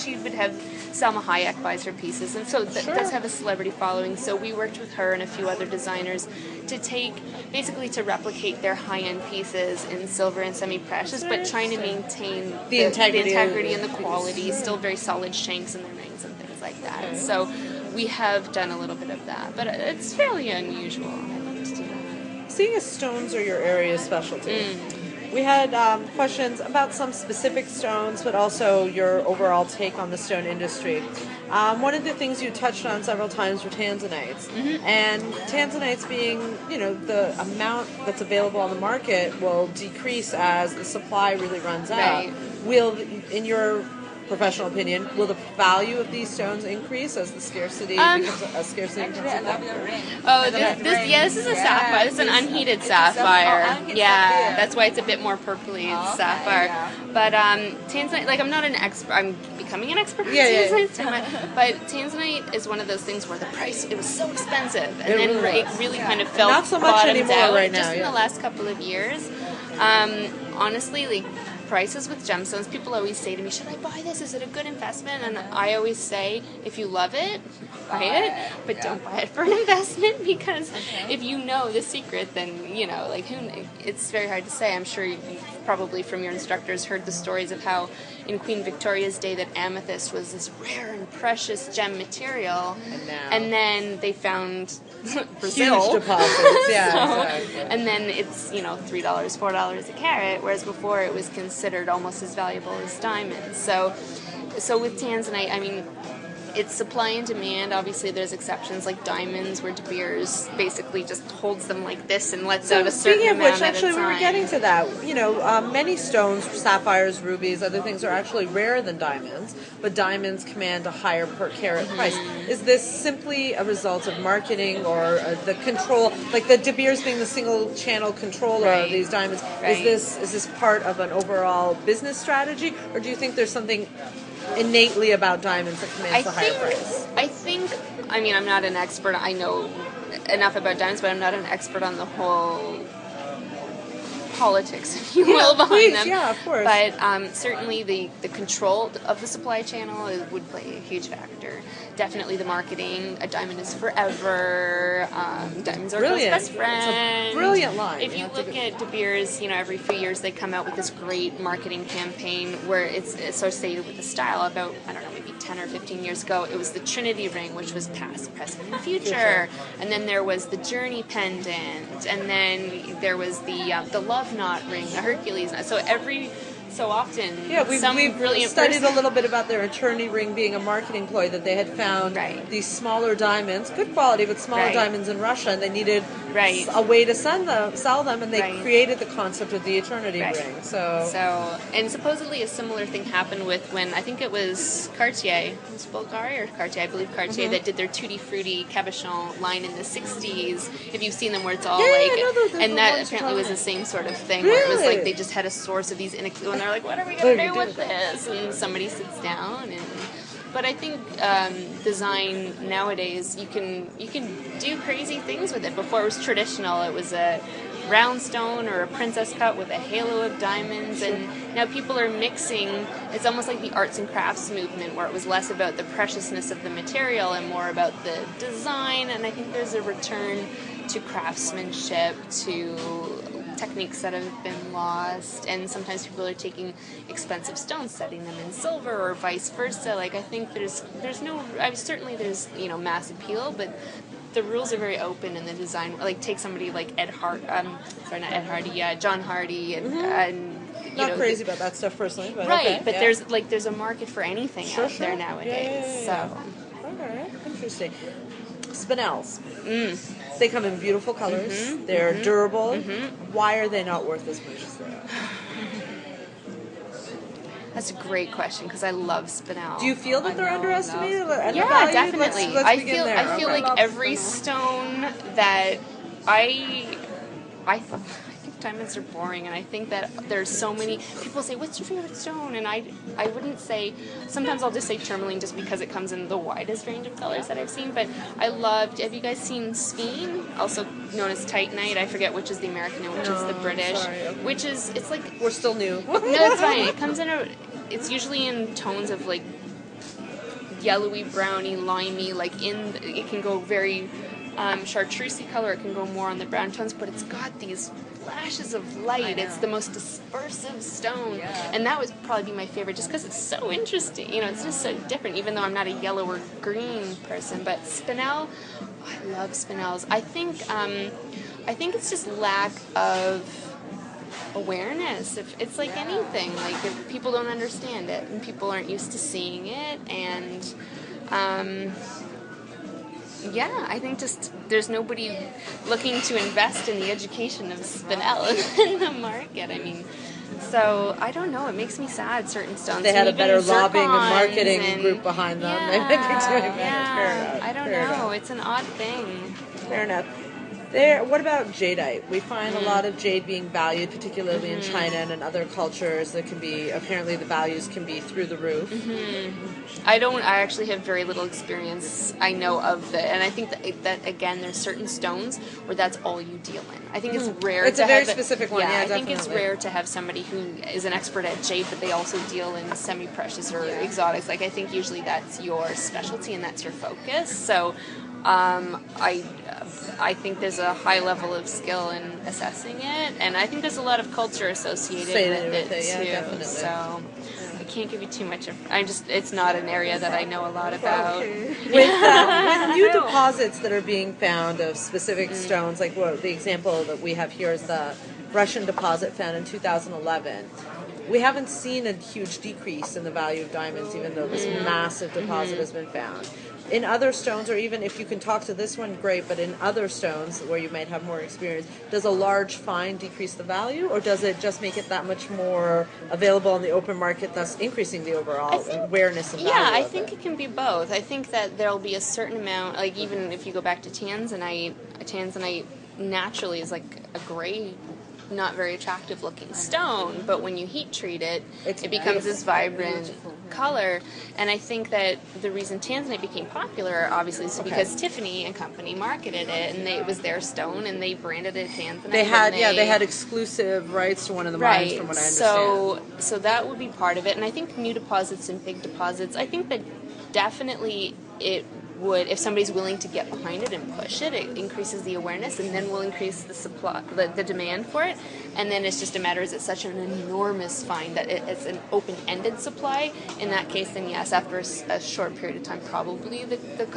she would have Salma Hayek buys her pieces, and so does have a celebrity following. So we worked with her and a few other designers to replicate their high-end pieces in silver and semi-precious, but trying to maintain the integrity and the quality, still very solid shanks in their rings and things like that. So we have done a little bit of that, but it's fairly unusual. Seeing as stones are your area of specialty, we had questions about some specific stones, but also your overall take on the stone industry. One of the things you touched on several times were tanzanites, and tanzanites being, the amount that's available on the market will decrease as the supply really runs out. In your professional opinion, will the value of these stones increase as the scarcity becomes a scarcity? This is a sapphire. This is an unheated sapphire. That's why it's a bit more purpley. It's sapphire. But tanzanite, like I'm not an expert. I'm becoming an expert on tanzanite. But tanzanite is one of those things where the price, it was so expensive, and then it really kind of fell not so much anymore out right now. Just in the last couple of years. Honestly, like prices with gemstones, people always say to me, should I buy this? Is it a good investment? And I always say, if you love it, buy it, but don't buy it for an investment, because if you know the secret, then, you know, like, it's very hard to say. I'm sure you've probably from your instructors heard the stories of how in Queen Victoria's day that amethyst was this rare and precious gem material, and then they found Brazil. Huge deposits, yeah, So, exactly. and then it's, you know, $3, $4 a carat, whereas before it was considered almost as valuable as diamonds. So with tanzanite, I mean, it's supply and demand. Obviously, there's exceptions like diamonds, where De Beers basically just holds them like this and lets out a certain Speaking of amount which, at actually, a we time. were getting to that. You know, many stones, sapphires, rubies, other things are actually rarer than diamonds, but diamonds command a higher per carat price. Is this simply a result of marketing or the control, like the De Beers being the single channel controller of these diamonds? Right. Is this part of an overall business strategy, or do you think there's something innately about diamonds that commands a higher price? I mean, I'm not an expert. I know enough about diamonds, but I'm not an expert on the whole politics, if you will, behind please, them. yeah, of course. But certainly the control of the supply channel would play a huge factor. Definitely the marketing. A diamond is forever. Diamonds are Brilliant. girl's best friend. It's a brilliant line. If you look at De Beers, you know, every few years they come out with this great marketing campaign where it's associated with the style. About, I don't know, maybe 10 or 15 years ago, it was the Trinity ring, which was past, present, and future. And then there was the Journey pendant, and then there was the Love Knot ring, the Hercules. So every so often, Yeah, some we've brilliant studied person- a little bit about their eternity ring being a marketing ploy, that they had found these smaller diamonds, good quality, but smaller diamonds in Russia, and they needed a way to sell them, and they created the concept of the eternity ring. So, and supposedly a similar thing happened with when, I think it was Cartier, was it Bulgari or Cartier? I believe Cartier, that did their Tutti Frutti Cabochon line in the 60s. If you've seen them, where it's all and that apparently was the same sort of thing, where it was like they just had a source of these, and they're like, what are we going to do with this? And somebody sits down but I think design nowadays, you can do crazy things with it. Before it was traditional, it was a round stone or a princess cut with a halo of diamonds, and now people are mixing. It's almost like the arts and crafts movement, where it was less about the preciousness of the material and more about the design. And I think there's a return to craftsmanship, to techniques that have been lost, and sometimes people are taking expensive stones, setting them in silver, or vice versa. Like, I think there's certainly there's, you know, mass appeal, but the rules are very open in the design. Like, take somebody like John Hardy, and you not know, crazy about that stuff personally, but right. okay, But yeah. there's a market for anything out there nowadays. Yeah. Okay, interesting. Spinels. They come in beautiful colors. They're durable. Why are they not worth as much as they are? That's a great question, because I love spinel. Do you feel that they're underestimated? Yeah, undervalued? definitely. Let's begin there. I feel like every stone that I think diamonds are boring, and I think that there's so many people say, what's your favorite stone? And I wouldn't say, sometimes I'll just say tourmaline, just because it comes in the widest range of colors that I've seen. But have you guys seen Sphene, also known as Titanite? I forget which is the American and which is the British. Sorry, okay. Which is, it's like, We're still new. no, it's fine. It comes in it's usually in tones of like yellowy, browny, limey, it can go very chartreusey color, it can go more on the brown tones, but it's got these flashes of light. It's the most dispersive stone, and that would probably be my favorite, just because it's so interesting. You know, it's just so different, even though I'm not a yellow or green person. But spinel, I love spinels. I think it's just lack of awareness. If it's like anything, like if people don't understand it and people aren't used to seeing it, and I think just there's nobody looking to invest in the education of spinel in the market. I mean, so I don't know. It makes me sad. Certain stones. They had a even better lobbying and zircons marketing group behind them. They might be doing better. Fair enough. I don't Fair know. enough. It's an odd thing. Fair enough. There. What about jadeite? We find a lot of jade being valued, particularly in China and in other cultures. That can be apparently the values can be through the roof. I actually have very little experience. I know of it, and I think that again, there's certain stones where that's all you deal in. I think it's rare. It's to a very have specific one. Yeah, I think it's definitely. rare to have somebody who is an expert at jade, but they also deal in semi-precious or exotics. Like I think usually that's your specialty and that's your focus. So, I think there's a high level of skill in assessing it, and I think there's a lot of culture associated with it yeah, too. definitely. So I can't give you too much of. It's not an area that I know a lot about. With new deposits that are being found of specific stones, like the example that we have here is the Russian deposit found in 2011. We haven't seen a huge decrease in the value of diamonds, even though this massive deposit has been found. In other stones, or even if you can talk to this one, great, but in other stones where you might have more experience, does a large find decrease the value, or does it just make it that much more available on the open market, thus increasing the overall awareness and value I of think it can be both. I think that there'll be a certain amount, like even if you go back to tanzanite naturally is like a gray, not very attractive looking stone, but when you heat treat it, it becomes this vibrant color. And I think that the reason tanzanite became popular, obviously, is because Tiffany and Company marketed it, and it was their stone, and they branded it tanzanite. They had exclusive rights to one of the mines, from what I understand. So that would be part of it. And I think new deposits and big deposits, I think that definitely it would, if somebody's willing to get behind it and push it, it increases the awareness, and then will increase the supply, the demand for it. And then it's just a matter, is it such an enormous find that it's an open-ended supply? In that case, then yes, after a short period of time, probably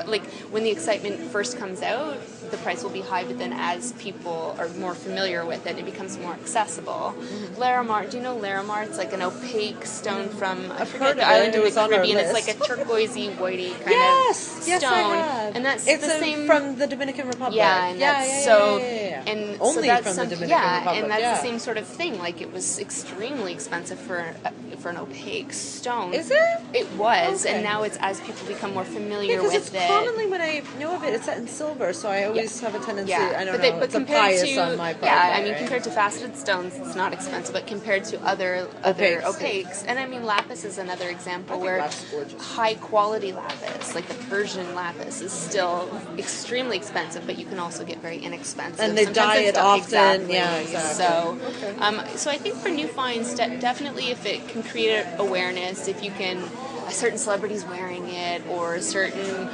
like when the excitement first comes out, the price will be high, but then as people are more familiar with it, it becomes more accessible. Larimar, do you know Larimar? It's like an opaque stone from I forget the island in the Caribbean. It's like a turquoisey, whitey kind of stone. And that's it's the same from the Dominican Republic. Yeah, and that's and only so that's from the Dominican Republic. And that's the same sort of thing. Like it was extremely expensive for an opaque stone. Is it? It was, and now it's as people become more familiar because with it's commonly when I know of it, it's set in silver, so I always have a tendency. I don't know. But it's a compared bias to on my part. yeah, I mean compared to faceted stones, it's not expensive. But compared to other opaques, and I mean lapis is another example where high quality lapis, like the Persian lapis, is still extremely expensive, but you can also get very inexpensive. And they dye it often. Exactly. Yeah, exactly. So I think for new finds, definitely if it can create awareness, if you can, a certain celebrity's wearing it, or a certain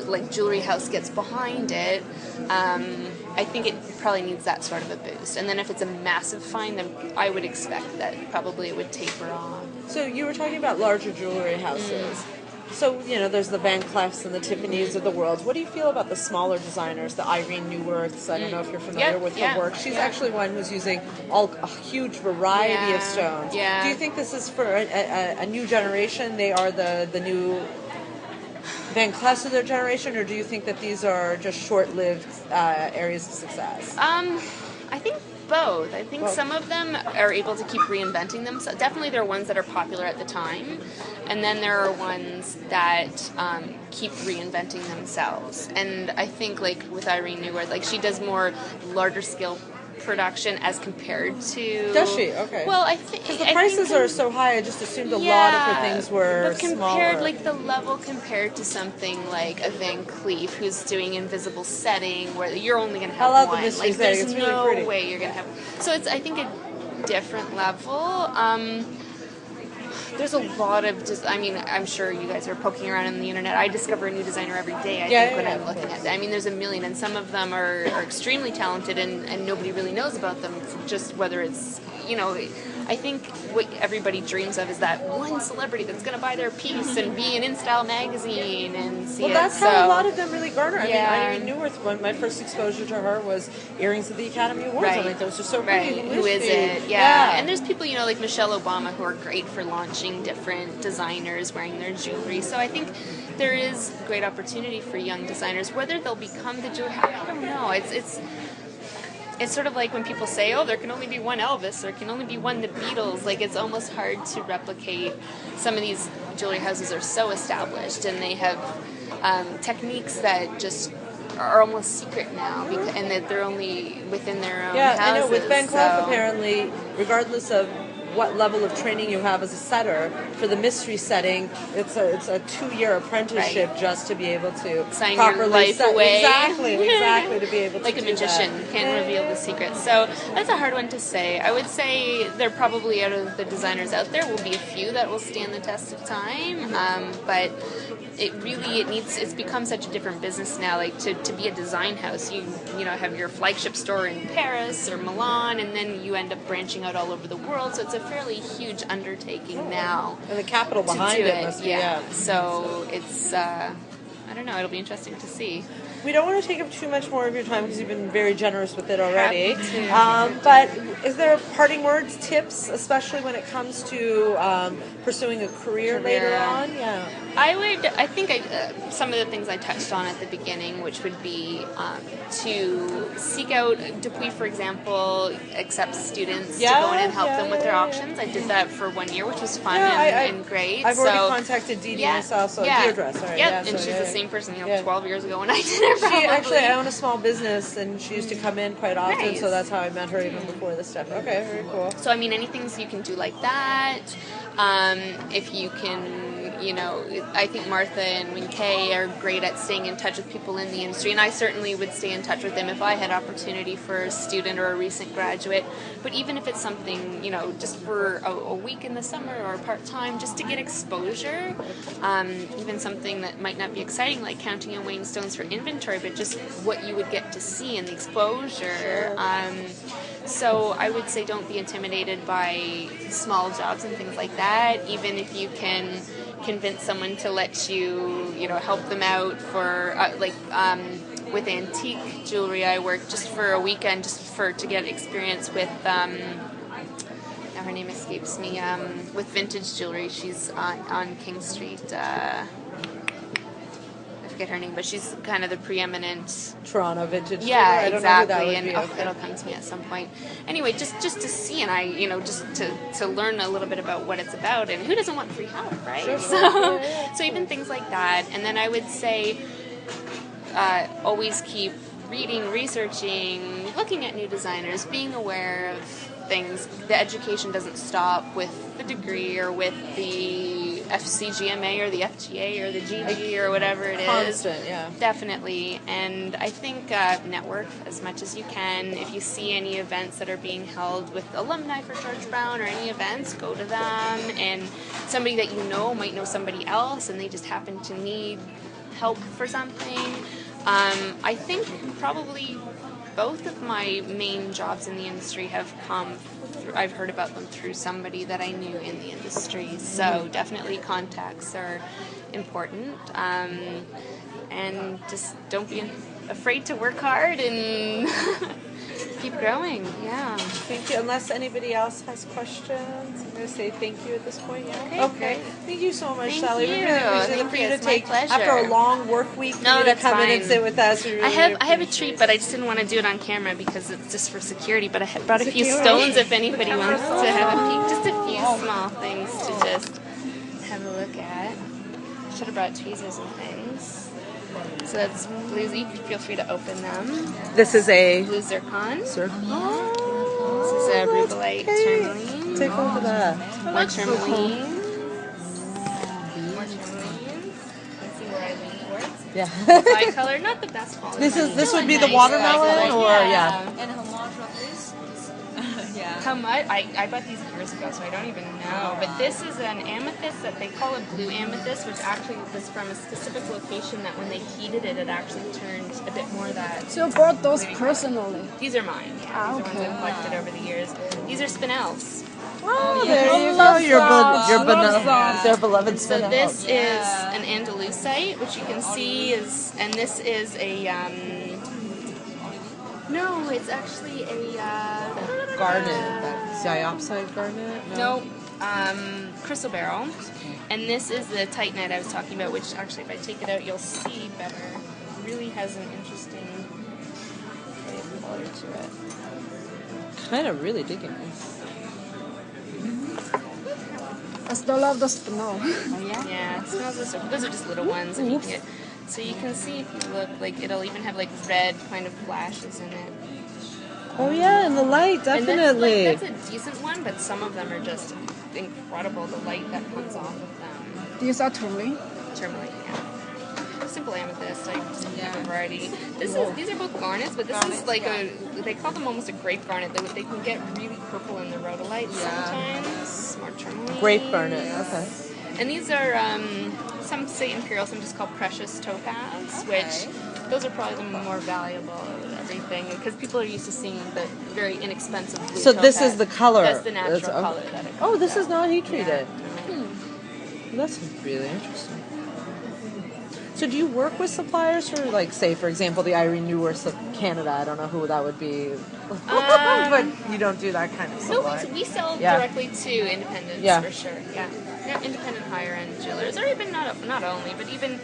like jewelry house gets behind it, I think it probably needs that sort of a boost. And then if it's a massive find, then I would expect that probably it would taper off. So you were talking about larger jewelry houses. So, there's the Van Cleefs and the Tiffany's of the world. What do you feel about the smaller designers, the Irene Neuwirths? I don't know if you're familiar with her work. She's actually one who's using a huge variety of stones. Yeah. Do you think this is for a new generation? They are the new Van Cleefs of their generation, or do you think that these are just short-lived areas of success? I think both. I think some of them are able to keep reinventing themselves. Definitely there are ones that are popular at the time, and then there are ones that keep reinventing themselves. And I think like with Irene Neuwirth, like she does more larger scale production as compared to... Does she? Okay. Well, I think... Because the prices are so high, I just assumed a lot of her things were but compared, smaller. like the level compared to something like a Van Cleef who's doing invisible setting where you're only going to have I love one. the mystery Like setting. there's It's really no pretty. way you're going to have... So it's, I think, a different level. There's a lot of just, I mean, I'm sure you guys are poking around on the internet. I discover a new designer every day, I think, when I'm looking at it. I mean, there's a million, and some of them are extremely talented, and nobody really knows about them, just whether it's, I think what everybody dreams of is that one celebrity that's going to buy their piece and be in InStyle magazine and see it. That's how a lot of them really garner. I mean, Yeah. Irene Neuwirth, my first exposure to her was earrings at the Academy Awards. Right. I think those are so pretty. Right. Who is she? it? Yeah. And there's people, like Michelle Obama, who are great for launching different designers wearing their jewelry. So I think there is great opportunity for young designers. Whether they'll become the jewelry, I don't know. It's sort of like when people say, oh, there can only be one Elvis, there can only be one The Beatles. Like, it's almost hard to replicate. Some of these jewelry houses are so established, and they have techniques that just are almost secret now, and that they're only within their own Yeah, houses. I know. With Van Cleef, so- apparently, regardless of what level of training you have as a setter, for the mystery setting, it's a 2-year apprenticeship Right. just to be able to Sign your properly life set. away. Exactly, to be able to like a do magician that. can't reveal the secret. So that's a hard one to say. I would say there probably out of the designers out there will be a few that will stand the test of time, but it's become such a different business now. Like to be a design house, you have your flagship store in Paris or Milan, and then you end up branching out all over the world. So it's a fairly huge undertaking now. And the capital To behind do it must be, yeah. So it's I don't know. It'll be interesting to see. We don't want to take up too much more of your time because you've been very generous with it already. Happy to. But is there parting words, tips, especially when it comes to pursuing a career later on? Yeah. I think some of the things I touched on at the beginning, which would be to seek out, Dupuis, for example, accepts students to go in and help them with their auctions. I did that for 1 year, which was fun and great. I've already contacted Dee Dee myself, so Deirdre, sorry. Yep, and she's the same person, 12 years ago when I did it. Probably. I own a small business, and she used to come in quite often, so that's how I met her even before this stuff. Okay, very cool. So, I mean, anything you can do like that. If you can, I think Martha and Wing Kei are great at staying in touch with people in the industry, and I certainly would stay in touch with them if I had opportunity for a student or a recent graduate. But even if it's something, just for a week in the summer or part-time, just to get exposure, even something that might not be exciting, like counting and weighing stones for inventory, but just what you would get to see and the exposure. So I would say don't be intimidated by small jobs and things like that, even if you can convince someone to let you, help them out for, with antique jewelry. I worked just for a weekend to get experience with, now her name escapes me, with vintage jewelry. She's on King Street, I forget her name, but she's kind of the preeminent Toronto vintage. Yeah, I don't exactly. know who that And would be. it'll come to me at some point. Anyway, just to see, and just to learn a little bit about what it's about, and who doesn't want free help, right? Sure. So even things like that. And then I would say always keep reading, researching, looking at new designers, being aware of things. The education doesn't stop with the degree or with the FCGMA or the FGA or the GG or whatever it is. Constant, yeah. Definitely. And I think network as much as you can. If you see any events that are being held with alumni for George Brown or any events, go to them. And somebody that you know might know somebody else and they just happen to need help for something. I think probably both of my main jobs in the industry have come through, I've heard about them through somebody that I knew in the industry. So definitely contacts are important. And just don't be afraid to work hard and keep growing. Yeah. Thank you. Unless anybody else has questions, I'm going to say thank you at this point. Yeah. Okay. Thank you so much, Thank Sally. We you. really appreciate Thank it for you. you to It's my take pleasure. after a long work week. For No, you to that's come in and fine. sit with us. We really I have a appreciate treat, but I just didn't want to do it on camera because it's just for security. But I brought a few stones if anybody wants to have a peek. Just a few small things to just have a look at. Should have brought tweezers and things. So that's blues. You can feel free to open them. This is a Blue zircon. circle. This is a rubellite tourmaline. Take a look at that. More tourmaline. More tourmaline. Let's see where I lean towards. Yeah. Bicolor, not the best quality. This would be the Nice watermelon, bicolor. or yeah. And how much of this? How much? I bought these years ago, so I don't even know. But this is an amethyst that they call a blue amethyst, which actually was from a specific location that when they heated it, it actually turned a bit more that. So you bought those personally? These are mine. Yeah, these are ones I've collected over the years. These are spinels. Oh, there you go. Your beloved So spinel. this is an Andalusite, which you can see is, and this is a. No, it's actually a garnet. Diopside garnet? No, crystal beryl. And this is the titanite I was talking about, which actually if I take it out you'll see better. It really has an interesting color to it. Kind of really digging this. I still love the spinel. Yeah, it smells those are just little ones. And you can get So you can see if you look, like it'll even have like red kind of flashes in it. Oh yeah, and the light, definitely. And that's a decent one, but some of them are just incredible. The light that comes off of them. These are tourmaline. Tourmaline, yeah. Simple amethyst, I just have a variety. These are both garnets, but this is like they call them almost a grape garnet. They can get really purple in the rhodolite sometimes. More tourmaline. Grape garnet, okay. And these are, some say imperial, some just call precious topaz, which those are probably the more valuable of everything, because people are used to seeing the very inexpensive blue So topaz. this is the color. That's the natural color that it comes this is out. not heat treated. Yeah. That's really interesting. So do you work with suppliers for, like, say, for example, the Irene Newworth of Canada? I don't know who that would be. But you don't do that kind of supply. No, we sell Yeah. directly to independents for sure. Yeah, independent higher end jewelers, or even not only, but even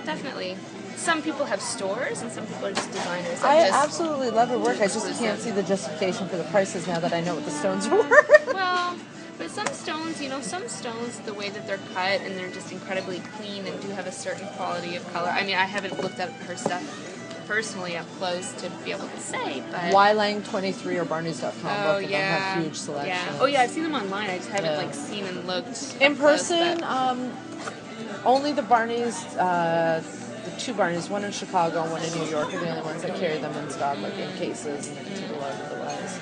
definitely. Some people have stores, and some people are just designers. I absolutely love her work. I just can't see the justification for the prices now that I know what the stones are worth. Well, but some stones, the way that they're cut and they're just incredibly clean and do have a certain quality of color. I mean, I haven't looked at her stuff personally up close to be able to say, but Ylang23 or Barneys.com, both of them have huge selections. Yeah. Oh yeah, I've seen them online. I just haven't like seen and looked In up close, person. but- Only the Barneys, the two Barneys, one in Chicago and one in New York, are the only ones that carry them in stock, like in cases, and they can take a look otherwise.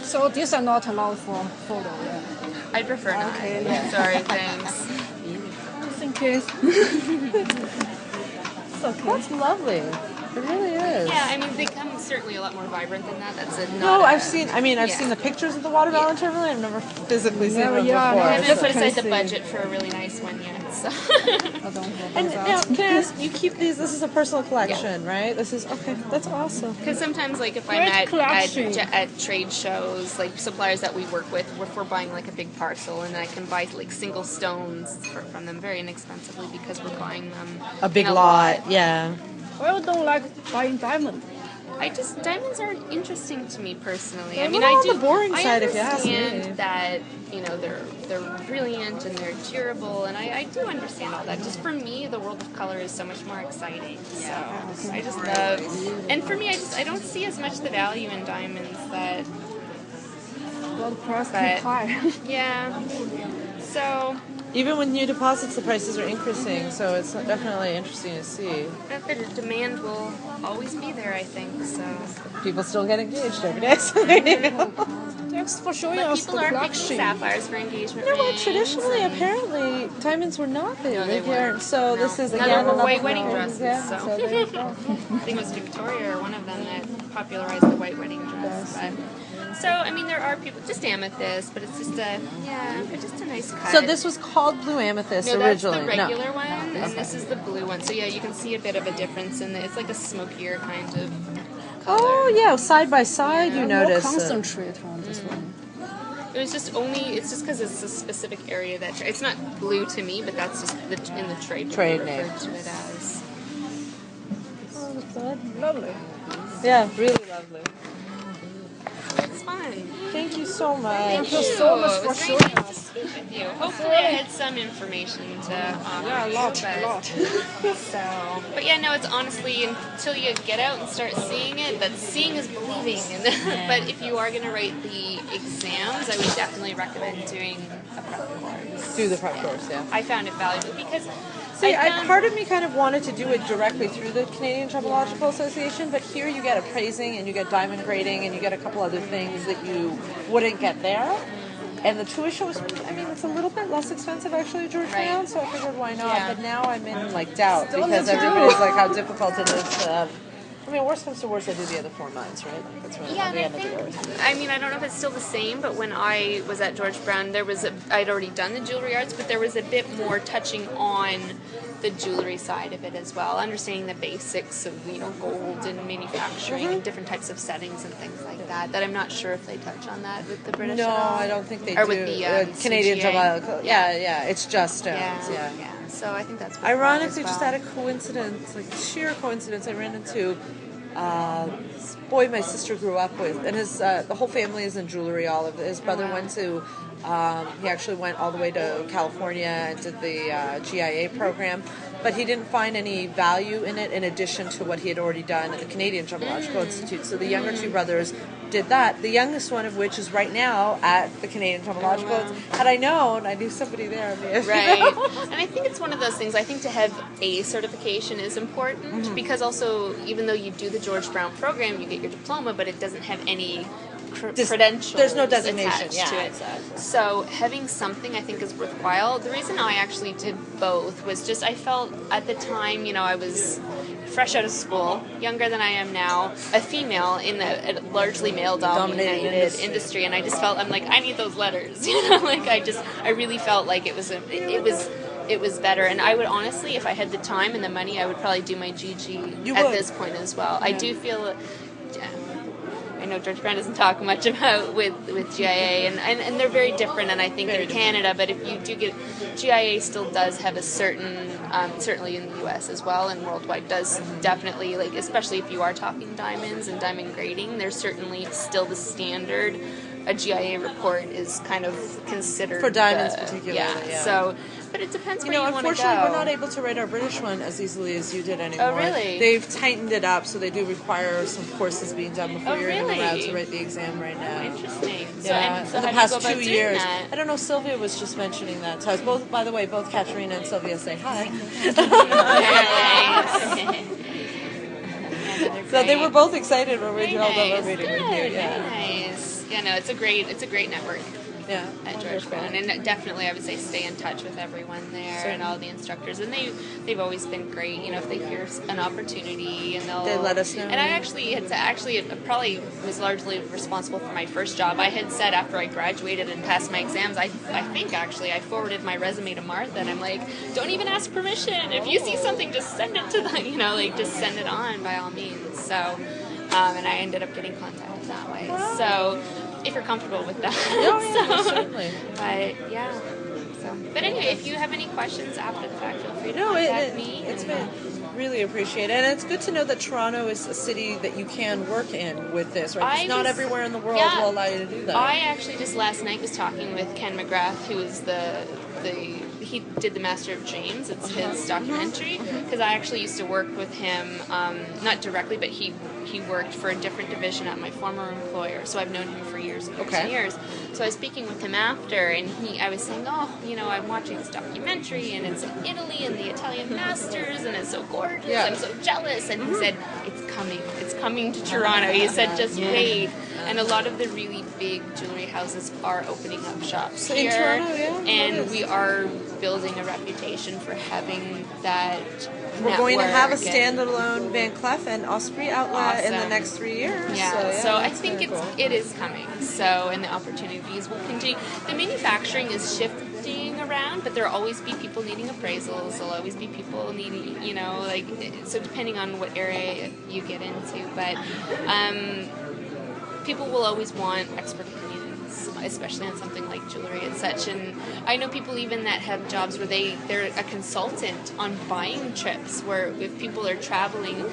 So these are not allowed for photo. Yeah. I prefer not. Okay, yeah. Sorry, thanks. Just in case. That's lovely. It really is. Yeah, I mean, they come certainly a lot more vibrant than that. That's No, I've seen the pictures of the watermelon tourmaline. I've never physically seen them yeah, before. I haven't That's put aside the crazy. budget for a really nice one yet. So. I don't know And about now, that. can I ask, you keep these, this is a personal collection, right? This is, okay, that's awesome. Because sometimes, like, if Great I'm collection. at trade shows, like suppliers that we work with, if we're buying like a big parcel, and I can buy like single stones from them very inexpensively because we're buying them A big in lot, yeah. I don't like buying diamond. Diamonds are interesting to me personally. They're I a mean, little I on do. the boring I side, if you ask me. understand that they're brilliant and they're durable, and I do understand all that. Just for me, the world of color is so much more exciting. So I just love, and for me, I don't see as much the value in diamonds that. Well, the price But- too high. Yeah. So Even with new deposits, the prices are increasing, so it's definitely interesting to see. the demand will always be there, I think. So. People still get engaged every day, so there you go. Thanks for showing But us the people are picking collection. sapphires for engagement No, well, rings. traditionally, and- apparently, diamonds were not big No, they here. weren't. So No. this is No, again they were another white wedding dresses, Yeah, so. there you go. I think it was Victoria or one of them that popularized the white wedding dress. But, so, I mean, there are people, just amethyst, but it's just it's just a nice cut. So this was called blue amethyst No, that's originally. the regular one, and Okay. this is the blue one. So yeah, you can see a bit of a difference in it's like a smokier kind of color. Oh yeah, side by side you More notice. concentrate on this one. It was just it's just because it's a specific area that, it's not blue to me, but that's just in the trade Trade we name. refer to it as. Lovely. Yeah, really lovely. It's fun. Thank you so much. Thank you so much It for was very showing nice to speak with you. Hopefully I had some information to offer Yeah, a you, lot, but, a lot. So, but yeah, no, it's honestly until you get out and start seeing it, that seeing is believing. And but if you are going to write the exams, I would definitely recommend doing a prep course. Do the prep course, yeah. I found it valuable because See, I found, part of me kind of wanted to do it directly through the Canadian Gemological Association, but here you get appraising and you get diamond grading and you get a couple other things that you wouldn't get there. And the tuition was, I mean, it's a little bit less expensive actually at Georgetown, Right. so I figured why not. Yeah. But now I'm in like doubt Still because in doubt. everybody's like how difficult it is to. I mean, worst comes to worst, I do the other 4 months, right? Like, that's really yeah, not the and I end of the think, earth. I mean, I don't know if it's still the same, but when I was at George Brown, I'd already done the jewelry arts, but there was a bit more touching on the jewelry side of it as well, understanding the basics of, gold and manufacturing and different types of settings and things like that, that I'm not sure if they touch on that with the British No, at all. I don't think they Or do. with the Canadian CGA. Gemological. Yeah, it's just stones, Yeah. So I think that's Ironically, as just well. out of coincidence, like sheer coincidence, I ran into this boy my sister grew up with, and his the whole family is in jewelry. All of his brother went to. He actually went all the way to California and did the GIA program. but he didn't find any value in it in addition to what he had already done at the Canadian Gemological Institute. So the younger two brothers did that. The youngest one of which is right now at the Canadian Gemological. Had I known, I knew somebody there. Right. And I think it's one of those things, I think to have a certification is important because also, even though you do the George Brown program, you get your diploma, but it doesn't have any credentials. There's no designation attached to it. Exactly. So having something I think is worthwhile. The reason I actually did both was just I felt at the time, I was fresh out of school, younger than I am now, a female in a largely male-dominated industry, and I just felt I need those letters, I really felt like it was better, and I would honestly, if I had the time and the money, I would probably do my GG this point as well. Yeah. I do feel. I know George Brown doesn't talk much about with GIA, and they're very different, and I think in Canada, but if you do get, GIA still does have a certain, certainly in the US as well, and worldwide does definitely, especially if you are talking diamonds and diamond grading, there's certainly still the standard. A GIA report is kind of considered for diamonds particularly. Yeah. So, but it depends where you want to go. Unfortunately, we're not able to write our British one as easily as you did anymore. Oh, really? They've tightened it up, so they do require some courses being done before you're even allowed to write the exam right now. Interesting. Yeah, so in the how past do you go 2 about years. doing that? I don't know. Sylvia was just mentioning that. So I was both. By the way, both Katerina and Sylvia say hi. So they were both excited when we held our meeting with you. Yeah. Very nice. Yeah, no, it's a great network. Yeah, at George Brown, and definitely I would say stay in touch with everyone there and all the instructors, and they've always been great. If they hear an opportunity, and they let us know. And I it probably was largely responsible for my first job. I had said after I graduated and passed my exams, I think actually I forwarded my resume to Martha, and I'm like, don't even ask permission. If you see something, just send it to them. Just send it on by all means. So, and I ended up getting contacted that way. So. If you're comfortable with that. Certainly. But yeah. But anyway, if you have any questions after the fact, feel free to contact me. It's been really appreciated, and it's good to know that Toronto is a city that you can work in with this. Right? Because not everywhere in the world will allow you to do that. I actually just last night was talking with Ken McGrath, who is he did the Master of Dreams. It's his documentary, because I actually used to work with him, not directly, but he worked for a different division at my former employer, so I've known him for years and years. So I was speaking with him after, and I was saying, I'm watching this documentary, and it's in Italy, and the Italian Masters, and it's so gorgeous, I'm so jealous, and he said, it's coming to Toronto. He said, just wait. And a lot of the really big jewelry houses are opening up shops here, in Toronto, and we are building a reputation for having that. We're going to have a standalone Van Cleef and Osprey outlet in the next 3 years. Yeah, so I think it is coming. So, and the opportunities will continue. The manufacturing is shifting around, but there'll always be people needing appraisals. There'll always be people needing, so depending on what area you get into. But people will always want expert opinions, especially on something like jewelry and such. And I know people even that have jobs where they're a consultant on buying trips, where if people are traveling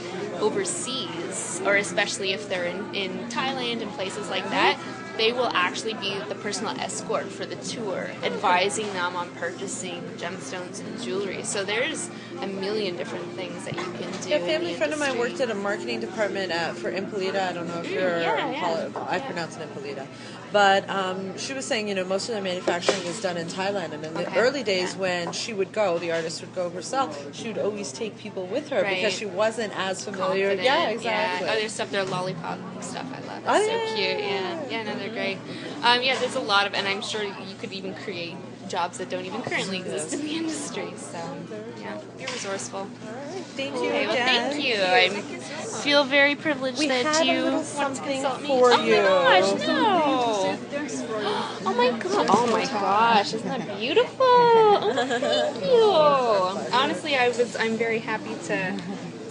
overseas, or especially if they're in Thailand and places like that, they will actually be the personal escort for the tour, advising them on purchasing gemstones and jewelry. So there's a million different things that you can do. A family friend of mine worked at a marketing department for Impolita. I don't know if I pronounce it Impolita. But she was saying, most of the manufacturing is done in Thailand. And in the early days when she would go, the artist would go herself, she would always take people with her because she wasn't as familiar. Confident. Yeah, exactly. Yeah. Oh, there's stuff there, lollipop stuff. I love. It's so cute. Yeah, no, they're great. There's a lot of, and I'm sure you could even create jobs that don't even currently exist in the industry. So, yeah, you're resourceful. Thank you. Okay, well, thank you. I feel very privileged that you want to consult me. For you. Oh my gosh, no. Oh my god. Oh my gosh, isn't that beautiful? Oh, thank you. Honestly, I'm very happy to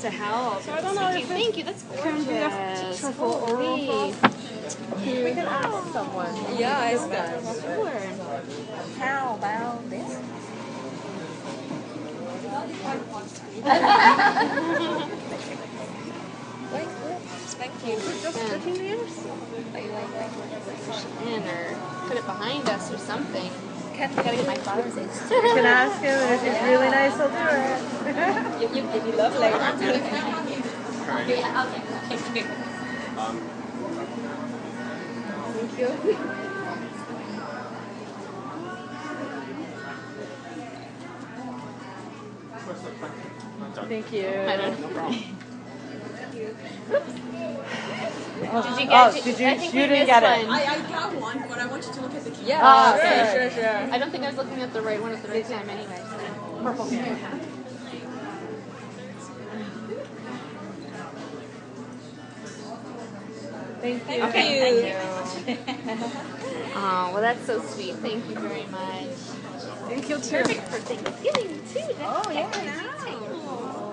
help. So I don't know. Thank you. That's gorgeous. Holy. We can ask someone. Yeah, I bet. Sure. How about this? Thank you. Just in or put it behind us or something. gotta get my father's age. You can ask him, and if he's really nice, he'll do it. If you love later. Thank you. Thank you. I don't know. Oh, Did you oh, get? did you? I think You we didn't missed get it. one. I got one, but I want you to look at the key. Yeah, Ah, sure, okay. sure, sure. I don't think I was looking at the right one at the right time anyway. Purple can. Thank you. Okay. Oh, well, that's so sweet. Thank you very much. Thank you too. Perfect for Thanksgiving too. Oh, yeah, now.